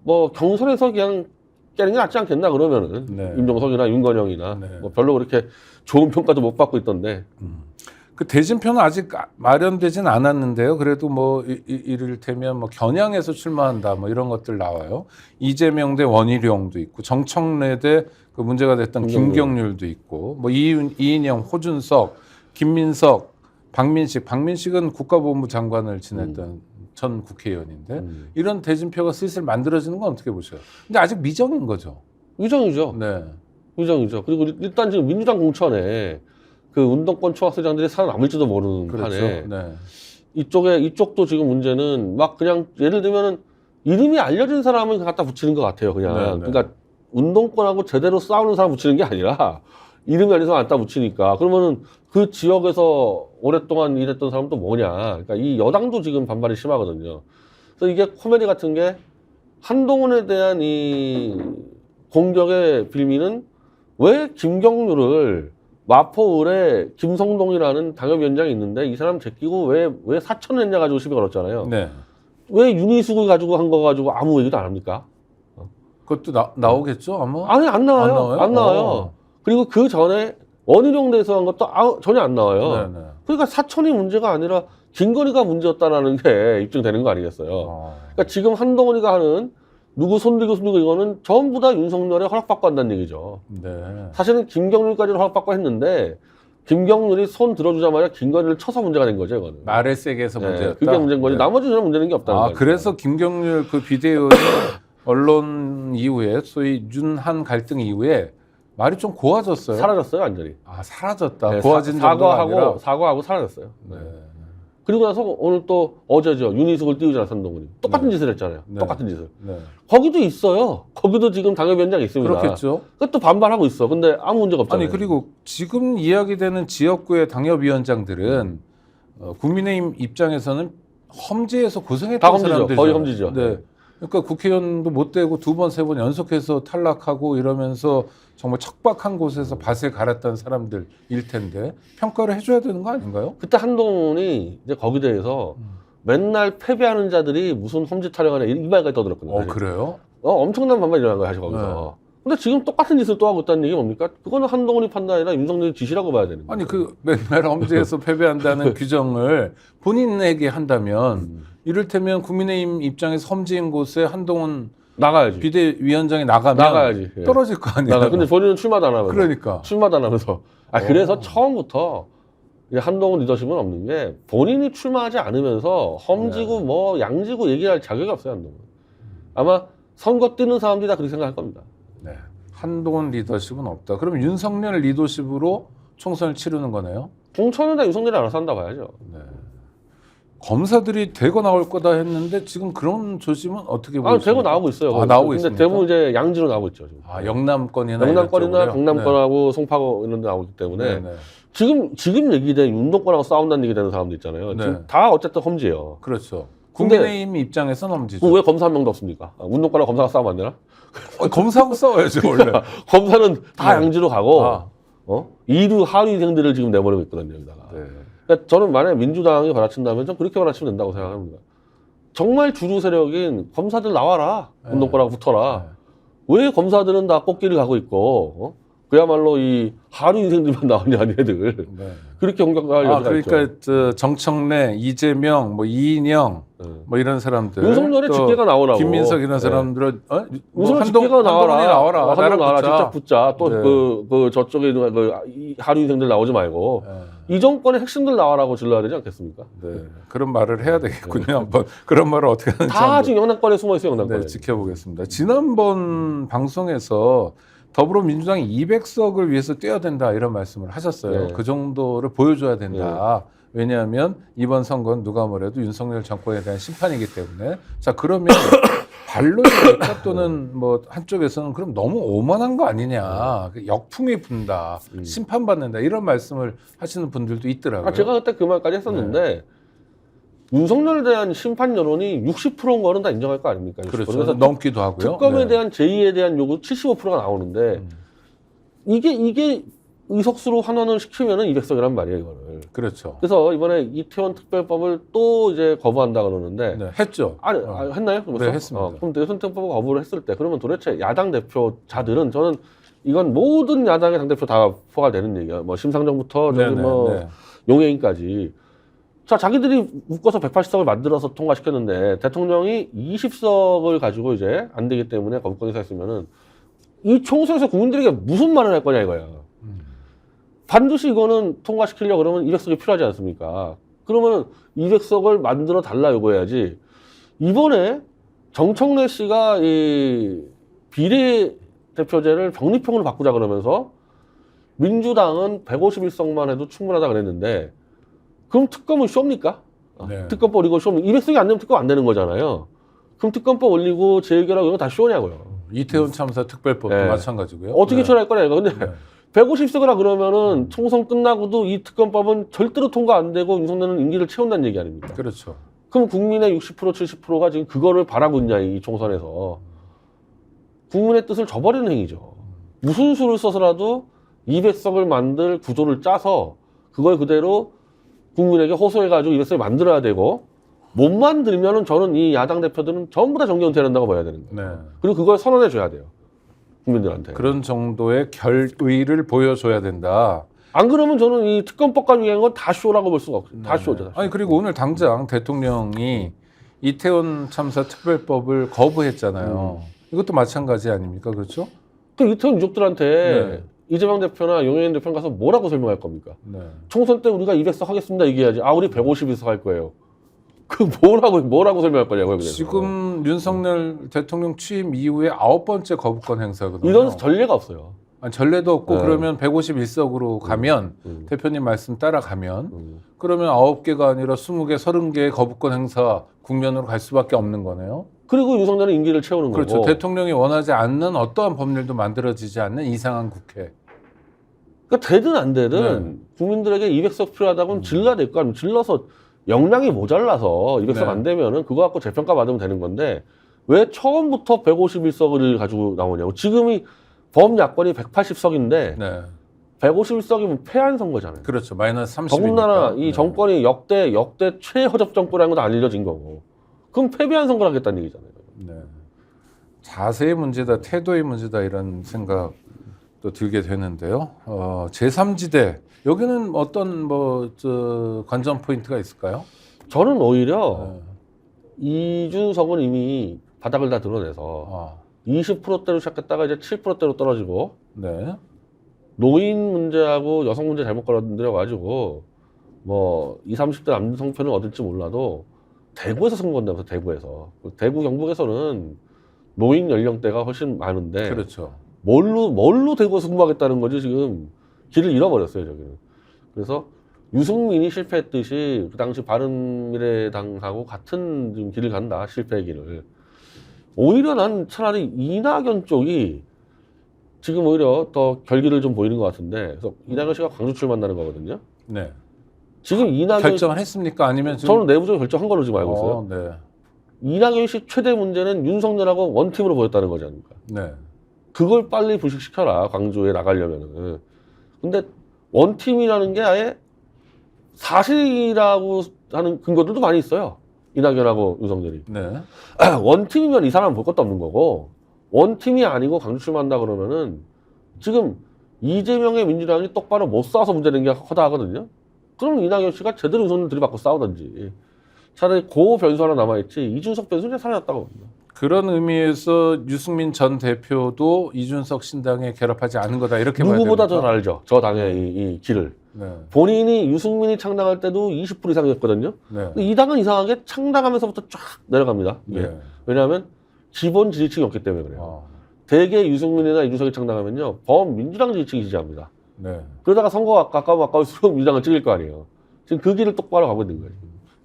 뭐 경선에서 그냥 깨는 게 낫지 않겠나 그러면은 네. 임종석이나 윤건영이나 네. 뭐 별로 그렇게 좋은 평가도 못 받고 있던데. 그 대진표는 아직 마련되진 않았는데요. 그래도 뭐 이를테면 뭐 겨냥해서 출마한다 뭐 이런 것들 나와요. 이재명 대 원희룡도 있고 정청래 대 그 문제가 됐던 김경률도 있고 뭐 이인영, 호준석, 김민석, 박민식은 국가보훈부 장관을 지냈던 전 국회의원인데 이런 대진표가 슬슬 만들어지는 건 어떻게 보세요? 근데 아직 미정인 거죠. 위정이죠. 네. 위정이죠. 그리고 일단 지금 민주당 공천에 그 운동권 초학생장들이 살아남을지도 모르는 그렇죠. 판에 네. 이쪽도 지금 문제는 막 그냥 예를 들면은 이름이 알려진 사람은 갖다 붙이는 것 같아요. 그냥. 네, 네. 그러니까 운동권하고 제대로 싸우는 사람 붙이는 게 아니라 이름이 알려진 사람 갖다 붙이니까 그러면은 그 지역에서 오랫동안 일했던 사람은 또 뭐냐. 그러니까 이 여당도 지금 반발이 심하거든요. 그래서 이게 코미디 같은 게 한동훈에 대한 이 공격의 빌미는 왜 김경률을 마포을에 김성동이라는 당협위원장이 있는데 이 사람 제끼고 왜 사천 냈냐 가지고 시비 걸었잖아요. 네. 왜 윤희숙을 가지고 한 거 가지고 아무 얘기도 안 합니까? 그것도 나오겠죠 아마? 아니 안 나와요. 나와요? 안 나와요. 그리고 그 전에 원희룡 대해서 한 것도 전혀 안 나와요. 네네. 그러니까 사천이 문제가 아니라 김건희가 문제였다라는 게 입증되는 거 아니겠어요. 그러니까 지금 한동훈이가 하는 누구 손들고 이거는 전부 다 윤석열의 허락받고 한다는 얘기죠. 네. 사실은 김경률까지는 허락받고 했는데 김경률이 손 들어주자마자 김건희를 쳐서 문제가 된 거죠. 이거는. 말의 세계에서 문제였다. 그게 문제인 거지. 네. 나머지 저는 문제는 게 없다는 거예요. 그래서 김경률 그 비대위원이 언론 이후에 소위 윤한 갈등 이후에 말이 좀 고와졌어요. 사라졌어요 완전히. 사라졌다. 네, 고와진 정도가 아니라. 사과하고 사라졌어요. 네. 그리고 나서 오늘 또 어제죠. 윤희숙을 띄우지 않았어, 한동훈이. 똑같은 짓을 했잖아요. 네. 똑같은 짓을. 네. 거기도 있어요. 거기도 지금 당협위원장이 있습니다. 그렇겠죠. 그것도 반발하고 있어. 근데 아무 문제가 없잖아요. 아니 그리고 지금 이야기되는 지역구의 당협위원장들은 국민의힘 입장에서는 험지에서 다 고생했던 험지죠. 사람들이죠. 거의 험지죠. 네. 그러니까 국회의원도 못 되고 2번, 3번 연속해서 탈락하고 이러면서 정말 척박한 곳에서 밭을 갈았던 사람들일 텐데 평가를 해줘야 되는 거 아닌가요? 그때 한동훈이 이제 거기에 대해서 맨날 패배하는 자들이 무슨 험지 타령하냐 이 말까지 떠들었거든요. 사실. 그래요? 엄청난 반발이 일어난 거야, 사실 거기서. 근데 지금 똑같은 짓을 또 하고 있다는 얘기 뭡니까? 그거는 한동훈이 판단이 아니라 윤석열이 지시라고 봐야 되는 거예요. 아니 그 맨날 험지에서 패배한다는 규정을 본인에게 한다면 이를테면 국민의힘 입장에서 험지인 곳에 한동훈 나가야지. 비대위원장이 나가면 나가야지. 예. 떨어질 거 아니에요. 나가. 근데 본인은 출마도 안 하면서. 그러니까. 출마도 안 하면서. 그래서 처음부터 이제 한동훈 리더십은 없는 게 본인이 출마하지 않으면서 험지고 뭐 양지고 얘기할 자격이 없어요, 한동훈. 아마 선거 뛰는 사람들이 다 그렇게 생각할 겁니다. 네. 한동훈 리더십은 없다. 그럼 윤석열 리더십으로 총선을 치르는 거네요. 공천은 다 윤석열이 알아서 한다 봐야죠. 네. 검사들이 대거 나올 거다 했는데 지금 그런 조짐은 어떻게 보세요? 대구 나오고 있어요. 나오고 근데 있습니까? 대부분 이제 양지로 나오고 있죠. 지금. 영남권이나 영남권이나 이런 쪽으로요? 경남권하고 송파구 이런 데 나오기 때문에 네. 지금 얘기된 윤동권하고 싸운다는 얘기 되는 사람도 있잖아요. 네. 지금 다 어쨌든 험지예요. 그렇죠. 근데 국민의힘 입장에서는 험지죠. 그왜 검사 한 명도 없습니까? 운동권하고 검사가 싸우면 안 되나? 검사하고 싸워야죠 원래. 검사는 다 네. 양지로 가고 아. 이루 하위생들을 지금 내보내고 있거든요. 여기다가. 네. 그러니까 저는 만약에 민주당이 받아친다면 좀 그렇게 받아치면 된다고 생각합니다. 정말 주류 세력인 검사들 나와라. 네. 운동권하고 붙어라. 네. 왜 검사들은 다 꽃길을 가고 있고 그야말로 이 하루 인생들만 나오냐 얘들 네. 그렇게 공격할 여지가 그러니까 있죠. 저 정청래, 이재명, 뭐 이인영, 뭐 이런 사람들, 윤석열의 또 직계가 나오라고. 김민석 이런 사람들은 윤석열 직계가 나와라. 나와라. 한동 나와라. 붙자. 직접 붙자. 또 네. 그 저쪽에 있는 하루 인생들 나오지 말고 이 정권의 핵심들 나와라고 질러야 되지 않겠습니까? 네. 그런 말을 해야 되겠군요. 한번 그런 말을 어떻게 하는지 다 한번, 지금 영남권에 숨어 있어요. 영남권에. 지켜보겠습니다. 지난번 방송에서 더불어민주당이 200석을 위해서 뛰어야 된다 이런 말씀을 하셨어요. 네. 그 정도를 보여줘야 된다. 왜냐하면 이번 선거는 누가 뭐래도 윤석열 정권에 대한 심판이기 때문에. 자 그러면 반론이니까 또는 뭐 한쪽에서는 그럼 너무 오만한 거 아니냐. 역풍이 분다. 심판받는다. 이런 말씀을 하시는 분들도 있더라고요. 제가 그때 그 말까지 했었는데 윤석열에 대한 심판 여론이 60%인 거는 다 인정할 거 아닙니까? 60%. 그렇죠. 그래서 넘기도 하고요. 특검에 네. 대한 제의에 대한 요구 75%가 나오는데 이게 의석수로 환원을 시키면은 200석이란 말이에요, 이거를. 그렇죠. 그래서 이번에 이태원 특별법을 또 이제 거부한다 그러는데 네, 했죠. 아니, 했나요? 벌써? 네, 했습니다. 그럼 대선 특별법 거부를 했을 때 그러면 도대체 야당 대표자들은 저는 이건 모든 야당의 당 대표 다 포괄되는 얘기야. 뭐 심상정부터 저기 네네, 뭐 네. 용해인까지. 자, 자기들이 묶어서 180석을 만들어서 통과시켰는데 대통령이 20석을 가지고 이제 안 되기 때문에 거부권이 있으면은 이 총선에서 국민들에게 무슨 말을 할 거냐 이거야. 반드시 이거는 통과시키려고 그러면 200석이 필요하지 않습니까? 그러면은 200석을 만들어 달라 요구해야지. 이번에 정청래 씨가 이 비례대표제를 병립형으로 바꾸자 그러면서 민주당은 151석만 해도 충분하다 그랬는데 그럼 특검은 쇼입니까? 네. 특검법 올리고 쇼 200석이 안 되면 특검 안 되는 거잖아요. 그럼 특검법 올리고 재결하고 이거 다 쇼냐고요. 이태원 참사 특별법도 네. 마찬가지고요. 어떻게 네. 처리할 거냐 이거. 근데 네. 150석이라 그러면은 총선 끝나고도 이 특검법은 절대로 통과 안 되고 윤석열은 임기를 채운다는 얘기 아닙니까? 그렇죠. 그럼 국민의 60% 70%가 지금 그거를 바라고 있냐 이 총선에서. 국민의 뜻을 저버리는 행위죠. 무슨 수를 써서라도 200석을 만들 구조를 짜서 그걸 그대로 국민에게 호소해가지고 200석을 만들어야 되고 못 만들면은 저는 이 야당 대표들은 전부 다 정계 은퇴를 한다고 봐야 되는 거예요. 네. 그리고 그걸 선언해 줘야 돼요. 국민들한테. 그런 정도의 결의를 보여줘야 된다. 안 그러면 저는 이 특검법까지 위한 건 다 쇼라고 볼 수가 없어요. 다 쇼죠. 다 쇼. 아니 그리고 오늘 당장 대통령이 이태원 참사 특별법을 거부했잖아요. 이것도 마찬가지 아닙니까? 그렇죠? 그 이태원 유족들한테 네. 이재명 대표나 용해인 대표 가서 뭐라고 설명할 겁니까? 네. 총선 때 우리가 200석 하겠습니다 얘기해야지. 우리 152석 할 거예요. 그 뭐라고 설명할 거냐고요. 그래서. 지금 윤석열 대통령 취임 이후에 9번째 거부권 행사거든요. 이건 전례가 없어요. 아니, 전례도 없고 네. 그러면 151석으로 가면 대표님 말씀 따라가면 그러면 9개가 아니라 20개, 30개의 거부권 행사 국면으로 갈 수밖에 없는 거네요. 그리고 윤석열은 임기를 채우는 그렇죠. 거고. 대통령이 원하지 않는 어떠한 법률도 만들어지지 않는 이상한 국회. 그러니까 되든 안 되든 국민들에게 200석 필요하다고는 질러야 될 거 아니면 질러서 역량이 모자라서 200석 네. 안 되면은 그거 갖고 재평가 받으면 되는 건데 왜 처음부터 151석을 가지고 나오냐고. 지금이 범야권이 180석인데 네. 151석이면 패한 선거잖아요. 그렇죠. 마이너스 30이니까. 더군다나 이 정권이 역대 최허접 정권이라는 것도 알려진 거고. 그럼 패배한 선거를 하겠다는 얘기잖아요. 네. 자세의 문제다, 태도의 문제다 이런 생각도 들게 되는데요. 제3지대 여기는 어떤 관전 포인트가 있을까요? 저는 오히려 이준석은 이미 바닥을 다 드러내서 20%대로 시작했다가 이제 7%대로 떨어지고 네. 노인 문제하고 여성 문제 잘못 걸어들여가지고 뭐 20, 30대 남성편은 얻을지 몰라도 대구에서 선거한다면서 대구에서. 대구 경북에서는 노인 연령대가 훨씬 많은데 그렇죠. 뭘로 대구에서 승부하겠다는 거지 지금 길을 잃어버렸어요 저기는. 그래서 유승민이 실패했듯이 그 당시 바른미래당하고 같은 지금 길을 간다 실패의 길을. 오히려 난 차라리 이낙연 쪽이 지금 오히려 더 결기를 좀 보이는 것 같은데 그래서 이낙연 씨가 광주 출마한다는 거거든요. 네. 지금 이낙연 결정을 했습니까? 아니면 지금 저는 내부적으로 결정한 걸로 지금 알고 있어요. 네. 이낙연 씨 최대 문제는 윤석열하고 원팀으로 보였다는 거지 않습니까? 네. 그걸 빨리 불식시켜라 광주에 나가려면은. 근데 원팀이라는 게 아예 사실이라고 하는 근거들도 많이 있어요. 이낙연하고 윤석열이. 네. 원팀이면 이 사람은 볼 것도 없는 거고 원팀이 아니고 광주 출마한다 그러면은 지금 이재명의 민주당이 똑바로 못 싸워서 문제되는 게 허다하거든요. 그럼 이낙연 씨가 제대로 윤석열 들이받고 싸우든지 차라리 그 변수 하나 남아있지 이준석 변수는 사라졌다고 봅니다. 그런 의미에서 유승민 전 대표도 이준석 신당에 결합하지 않은 거다 이렇게 봐야 됩니까? 누구보다 더 잘 알죠. 저 당의 이 길을. 네. 본인이 유승민이 창당할 때도 20% 이상이었거든요. 네. 근데 이 당은 이상하게 창당하면서부터 쫙 내려갑니다. 네. 예. 왜냐하면 기본 지지층이 없기 때문에 그래요. 대개 유승민이나 이준석이 창당하면요. 범민주당 지지층이 지지합니다. 네. 그러다가 선거가 가까울수록 민주당을 찍을 거 아니에요. 지금 그 길을 똑바로 가고 있는 거예요.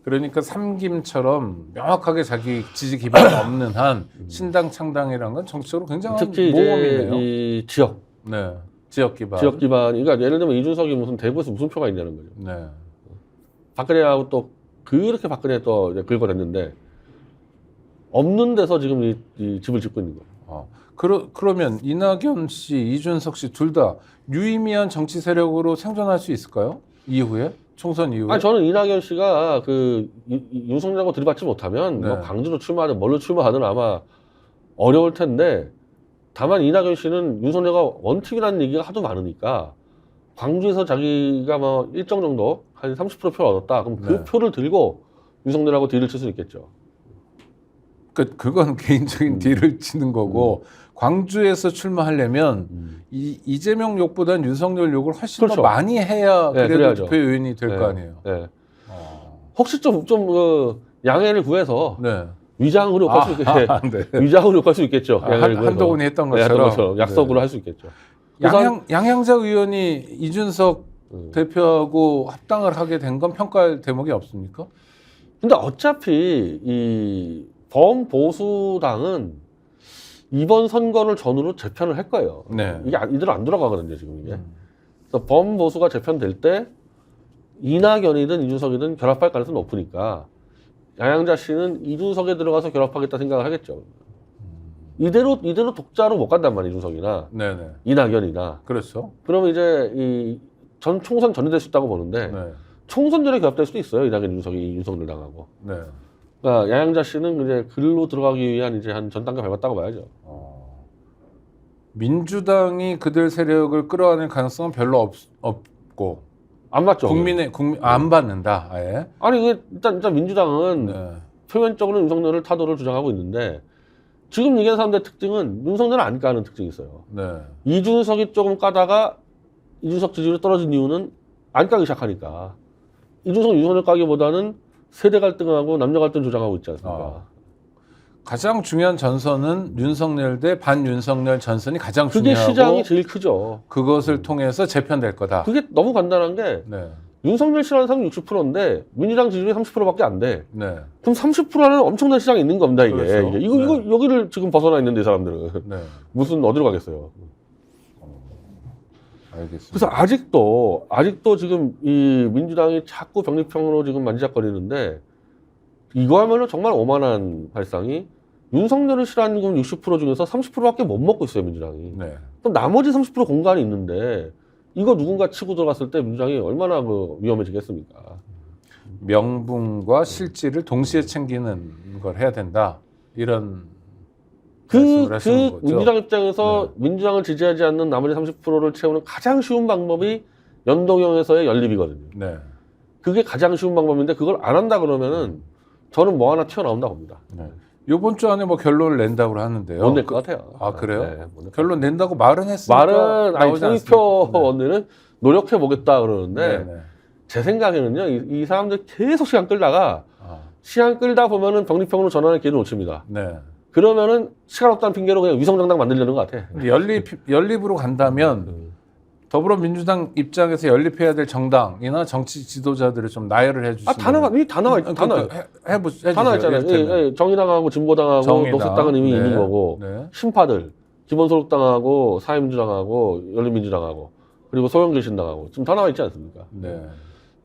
그러니까 삼김처럼 명확하게 자기 지지 기반이 없는 한 신당 창당이라는 건 정치적으로 굉장한 특히 모험이네요. 이제 이 지역, 네. 지역 기반. 지역 기반. 그러니까 예를 들면 이준석이 무슨 대구에서 무슨 표가 있냐는 거죠. 네. 박근혜하고 또 그렇게 박근혜 또 이제 긁어댔는데 없는 데서 지금 이 집을 짓고 있는 거예요. 그러면 이낙연 씨, 이준석 씨 둘 다 유의미한 정치 세력으로 생존할 수 있을까요? 이후에? 총선 이후에? 아니 저는 이낙연 씨가 그 윤석열하고 들이받지 못하면 네. 뭐 광주로 출마하든 뭘로 출마하든 아마 어려울 텐데 다만 이낙연 씨는 윤석열과 원팀이라는 얘기가 하도 많으니까 광주에서 자기가 뭐 일정 정도 한 30% 표를 얻었다. 그럼 그 네. 표를 들고 윤석열하고 딜을 칠 수 있겠죠. 그건 개인적인 딜을 치는 거고 광주에서 출마하려면 이재명 욕보다는 윤석열 욕을 훨씬 그렇죠. 더 많이 해야 네, 그래도 그래야죠. 투표 요인이 될 네. 거 아니에요. 네. 혹시 좀 양해를 구해서 네. 위장으로 욕할 수 있겠죠. 네. 위장으로 욕할 수 있겠죠. 양해를 구해서. 한동훈이 했던 네, 것처럼, 것처럼 약속으로 할 수 있겠죠. 양양자 의원이 이준석 대표하고 합당을 하게 된 건 평가할 대목이 없습니까? 근데 어차피 이 범보수당은 이번 선거를 전후로 재편을 할 거예요. 네. 이게 이대로 안 돌아가거든요, 지금 이게. 그래서 범보수가 재편될 때 이낙연이든 이준석이든 결합할 가능성이 높으니까 양양자 씨는 이준석에 들어가서 결합하겠다 생각을 하겠죠. 이대로 독자로 못 간단 말이에요, 이준석이나 네네. 이낙연이나. 그렇죠. 그러면 이제 이 총선 전이 될 수 있다고 보는데 네. 총선 전에 결합될 수도 있어요, 이낙연, 이준석이 윤석열 당하고. 네. 그러니까 양양자 씨는 이제 글로 들어가기 위한 이제 한 전 단계 밟았다고 봐야죠. 민주당이 그들 세력을 끌어안을 가능성은 별로 없고 안 맞죠? 국민 안 받는다. 아예. 아니 이게 일단 민주당은 네. 표면적으로 윤석열을 타도를 주장하고 있는데 지금 얘기하는 사람들의 특징은 윤석열을 안 까는 특징이 있어요. 네. 이준석이 조금 까다가 이준석 지지율이 떨어진 이유는 안 까기 시작하니까. 이준석 윤석열 까기보다는 세대 갈등하고 남녀 갈등 조장하고 있지 않습니까? 가장 중요한 전선은 윤석열 대 반윤석열 전선이 가장 그게 중요하고 시장이 제일 크죠. 그것을 통해서 재편될 거다. 그게 너무 간단한 게 네. 윤석열 싫어하는 사람이 60%인데 민주당 지지율이 30%밖에 안 돼. 네. 그럼 30%라는 엄청난 시장이 있는 겁니다, 이게. 그렇죠. 이거 네. 여기를 지금 벗어나 있는데 이 사람들은 네. 무슨 어디로 가겠어요. 알겠습니다. 그래서 아직도 지금 이 민주당이 자꾸 병립형으로 지금 만지작거리는데 이거야말로 정말 오만한 발상이 윤석열을 싫어하는 건 60% 중에서 30%밖에 못 먹고 있어요, 민주당이. 네. 그럼 나머지 30% 공간이 있는데 이거 누군가 치고 들어갔을 때 민주당이 얼마나 그 위험해지겠습니까? 명분과 실질을 동시에 챙기는 걸 해야 된다. 이런 그 말씀을 하시는 거죠. 민주당 입장에서 민주당을 지지하지 않는 나머지 30%를 채우는 가장 쉬운 방법이 연동형에서의 연립이거든요. 네. 그게 가장 쉬운 방법인데 그걸 안 한다 그러면은 저는 뭐 하나 튀어나온다 봅니다. 네. 이번 주 안에 뭐 결론을 낸다고 하는데요. 못 낼 것 같아요. 아, 그래요? 네, 못 낼 것 결론 낸다고 말은 했으니까 말은 아니 나오지 홍익표 않습니까? 네. 언니는 노력해 보겠다 그러는데 네. 제 생각에는요 이 사람들 계속 시간 끌다가 아, 시간 끌다 보면은 병립형으로 전환할 기회를 놓칩니다. 네. 그러면은 시간 없다는 핑계로 그냥 위성정당 만들려는 것 같아. 근데 연립으로 간다면 더불어민주당 입장에서 연립해야 될 정당이나 정치 지도자들을 좀 나열을 해주시면 다 나와 다 나와. 해주세요. 다 나와 있잖아요. 예, 정의당하고 진보당하고 정의당. 녹색당은 이미 네. 있는 거고 네. 신파들 기본소득당하고 사회민주당하고 열린민주당하고 그리고 소형개신당하고 지금 다 나와 있지 않습니까? 네.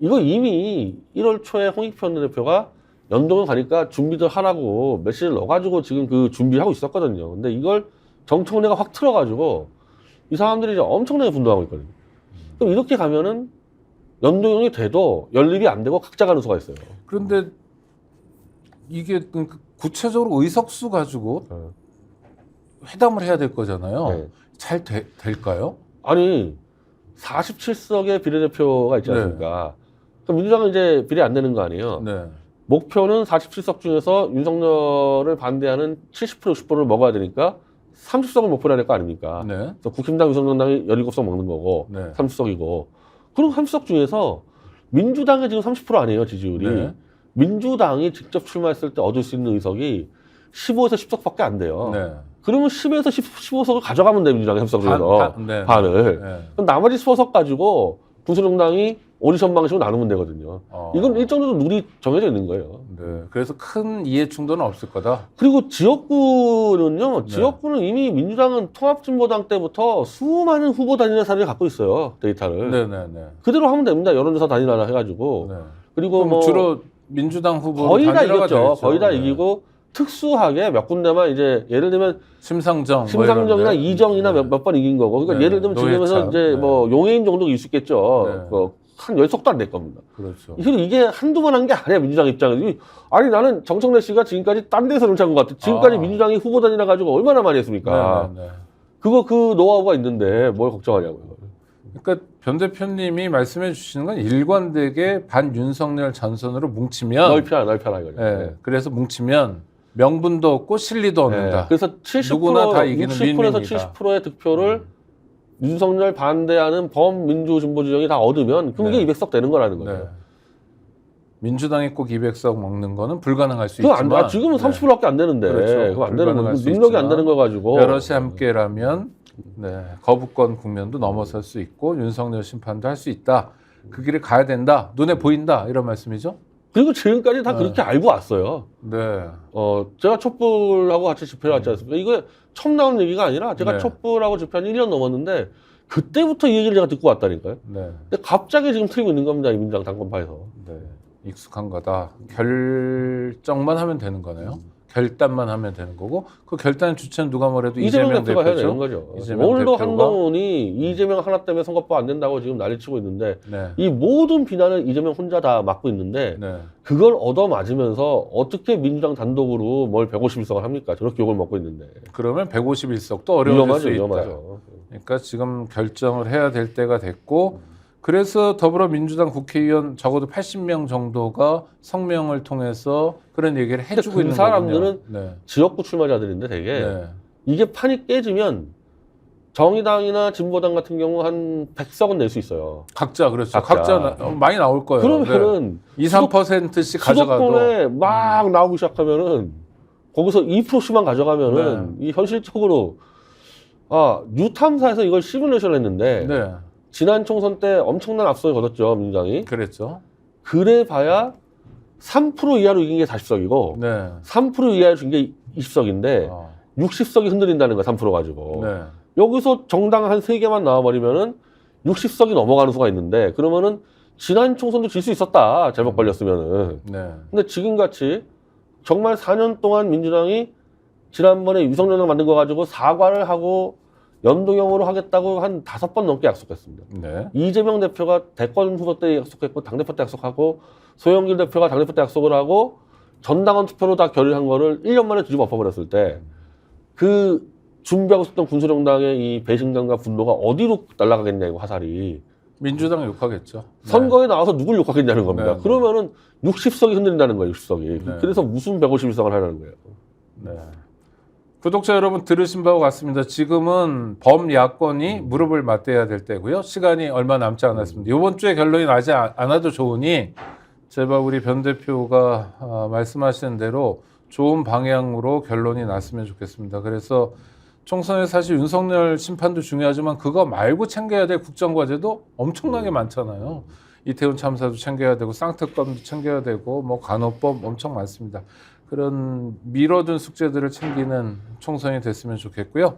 이거 이미 1월 초에 홍익표 대표가 연동을 가니까 준비들 하라고 메시지를 넣어가지고 지금 그 준비하고 있었거든요. 근데 이걸 정청래가 확 틀어가지고 이 사람들이 이제 엄청나게 분노하고 있거든요. 그럼 이렇게 가면은 연동형이 돼도 연립이 안 되고 각자 가는 수가 있어요. 그런데 이게 구체적으로 의석수 가지고 회담을 해야 될 거잖아요. 네. 잘 될까요? 아니 47석의 비례대표가 있지 않습니까? 그럼 민주당은 이제 비례 안 되는 거 아니에요? 네. 목표는 47석 중에서 윤석열을 반대하는 70% 60%를 먹어야 되니까 30석을 목표로 해야 될 거 아닙니까? 네. 그래서 국힘당 위성정당이 17석 먹는 거고 네. 30석이고 그리고 30석 중에서 민주당이 지금 30% 아니에요 지지율이. 네. 민주당이 직접 출마했을 때 얻을 수 있는 의석이 15에서 10석밖에 안 돼요. 네. 그러면 10에서 15석을 가져가면 돼 민주당이 30석 중에서 네. 반을. 네. 그럼 나머지 15석 가지고 군소정당이 오디션 방식으로 나누면 되거든요. 이건 일정 정도 룰이 정해져 있는 거예요. 네. 그래서 큰 이해 충돌은 없을 거다. 그리고 지역구는요. 네. 지역구는 이미 민주당은 통합진보당 때부터 수많은 후보 단일화 사례를 갖고 있어요. 데이터를. 네네네. 그대로 하면 됩니다. 여론조사 단일화 해가지고. 네. 그리고 그럼 뭐 주로 민주당 후보 거의 다 단일화가 이겼죠. 되겠죠. 거의 다 네. 이기고 특수하게 몇 군데만 이제 예를 들면 심상정, 뭐 심상정이나 이런데. 이정이나 네. 몇 번 이긴 거고. 그러니까 네. 예를 들면 지금에서 노회찬. 이제 네. 뭐 용해인 정도 이길 수 있겠죠. 네. 한 10석도 안 될 겁니다. 그렇죠. 이게 한두 번 한 게 아니야, 민주당 입장에서. 아니, 나는 정청래 씨가 지금까지 딴 데서 정치한 것 같아. 지금까지 민주당이 후보 단일화 가지고 얼마나 많이 했습니까? 네. 그 노하우가 있는데 뭘 걱정하냐고요. 그러니까 변 대표님이 말씀해 주시는 건 일관되게 반윤석열 전선으로 뭉치면 넓혀라 이거죠. 네. 그래서 뭉치면 명분도 없고 실리도 얻는다. 그래서 70% 누구나 다 이기는 60%에서 윈윈이다. 70%의 득표를 윤석열 반대하는 범민주 진보 지역이 다 얻으면 그럼 네. 이게 200석 되는 거라는 거죠. 네. 민주당이 꼭 200석 먹는 거는 불가능할 수 그거 있지만 지금은 30%밖에 안 되는데 그렇죠. 그거 안 되는 거 불가능할 수 능력이 안 있지만 되는 거 가지고 여럿이 함께라면 네, 거부권 국면도 넘어설 수 있고 윤석열 심판도 할 수 있다. 그 길을 가야 된다. 눈에 보인다. 이런 말씀이죠? 그리고 지금까지 다 네. 그렇게 알고 왔어요. 네. 제가 촛불하고 같이 집회를 왔지 않습니까? 이거 처음 나온 얘기가 아니라 제가 네. 촛불하고 집회 한 1년 넘었는데 그때부터 이 얘기를 제가 듣고 왔다니까요. 네. 근데 갑자기 지금 틀리고 있는 겁니다. 이 민주당 당권파에서. 네. 익숙한 거다. 결정만 하면 되는 거네요. 결단만 하면 되는 거고 그 결단 주체는 누가 뭐래도 이재명 이재명 대표가 해야 대표죠. 되는 거죠. 이재명 오늘도 대표가. 한동훈이 이재명 하나 때문에 선거법 안 된다고 지금 난리치고 있는데 네. 이 모든 비난을 이재명 혼자 다 맡고 있는데 네. 그걸 얻어맞으면서 어떻게 민주당 단독으로 뭘 151석을 합니까? 저렇게 욕을 먹고 있는데. 그러면 151석도 어려워질 수 있다. 위험하죠. 그러니까 지금 결정을 해야 될 때가 됐고 그래서 더불어민주당 국회의원 적어도 80명 정도가 성명을 통해서 그런 얘기를 해주고 그 있는 사람들은 거군요. 네. 지역구 출마자들인데 되게 네. 이게 판이 깨지면 정의당이나 진보당 같은 경우 한 100석은 낼 수 있어요. 각자 그렇죠. 각자. 많이 나올 거예요. 그러면은 네. 2, 3%씩 가져가도 수도권에 막 나오기 시작하면은 거기서 2%씩만 가져가면은 이 현실적으로 뉴탐사에서 이걸 시뮬레이션을 했는데 네. 지난 총선 때 엄청난 압승을 거뒀죠 민주당이. 그랬죠. 그래봐야 3% 이하로 이긴 게 40석이고 네. 3% 이하로 준 게 20석인데 어. 60석이 흔들린다는 거야 3% 가지고. 네. 여기서 정당 한 3개만 나와버리면은 60석이 넘어가는 수가 있는데 그러면은 지난 총선도 질 수 있었다 제목 걸렸으면은. 네. 근데 지금같이 정말 4년 동안 민주당이 지난번에 유성연합 만든 거 가지고 사과를 하고 연동형으로 하겠다고 한 5번 넘게 약속했습니다. 네. 이재명 대표가 대권 후보 때 약속했고 당대표 때 약속하고 소영길 대표가 당대표 때 약속을 하고 전당원 투표로 다 결의한 거를 1년 만에 뒤집어 엎어버렸을 때 그 준비하고 있었던 군소정당의 이 배신감과 분노가 어디로 날아가겠냐 이거 화살이. 민주당 욕하겠죠. 네. 선거에 나와서 누굴 욕하겠냐는 겁니다. 네. 그러면은 60석이 흔들린다는 거예요, 60석이. 네. 그래서 무슨 151석을 하라는 거예요. 네. 구독자 여러분 들으신 바와 같습니다. 지금은 범야권이 무릎을 맞대야 될 때고요. 시간이 얼마 남지 않았습니다. 이번 주에 결론이 나지 않아도 좋으니 제발 우리 변 대표가 말씀하시는 대로 좋은 방향으로 결론이 났으면 좋겠습니다. 그래서 총선에 사실 윤석열 심판도 중요하지만 그거 말고 챙겨야 될 국정과제도 엄청나게 많잖아요. 이태원 참사도 챙겨야 되고 쌍특검도 챙겨야 되고 뭐 간호법 엄청 많습니다. 그런 미뤄둔 숙제들을 챙기는 총선이 됐으면 좋겠고요.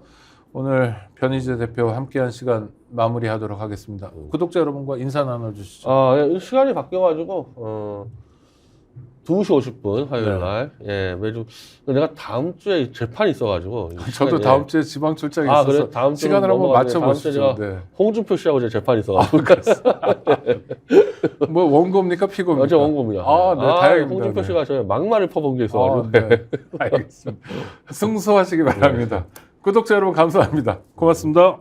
오늘 변희재 대표와 함께한 시간 마무리하도록 하겠습니다. 구독자 여러분과 인사 나눠주시죠. 예, 시간이 바뀌어가지고 2시 50분 화요일 날. 예, 매주 내가 다음 주에 재판이 있어가지고. 저도 다음 주에 지방 출장이 있어서 그래? 다음 주로 시간을 한번 넘어가는데 맞춰보시죠. 다음 주에 제가 홍준표 씨하고 제 재판이 있어가지고. 뭐 원고입니까 피고입니까? 어제 원고입니다. 네, 다행입니다. 홍준표 네. 씨가 저의 막말을 퍼본 게 있어가지고. 네. 알겠습니다. 승소하시기 바랍니다. 구독자 여러분 감사합니다. 고맙습니다.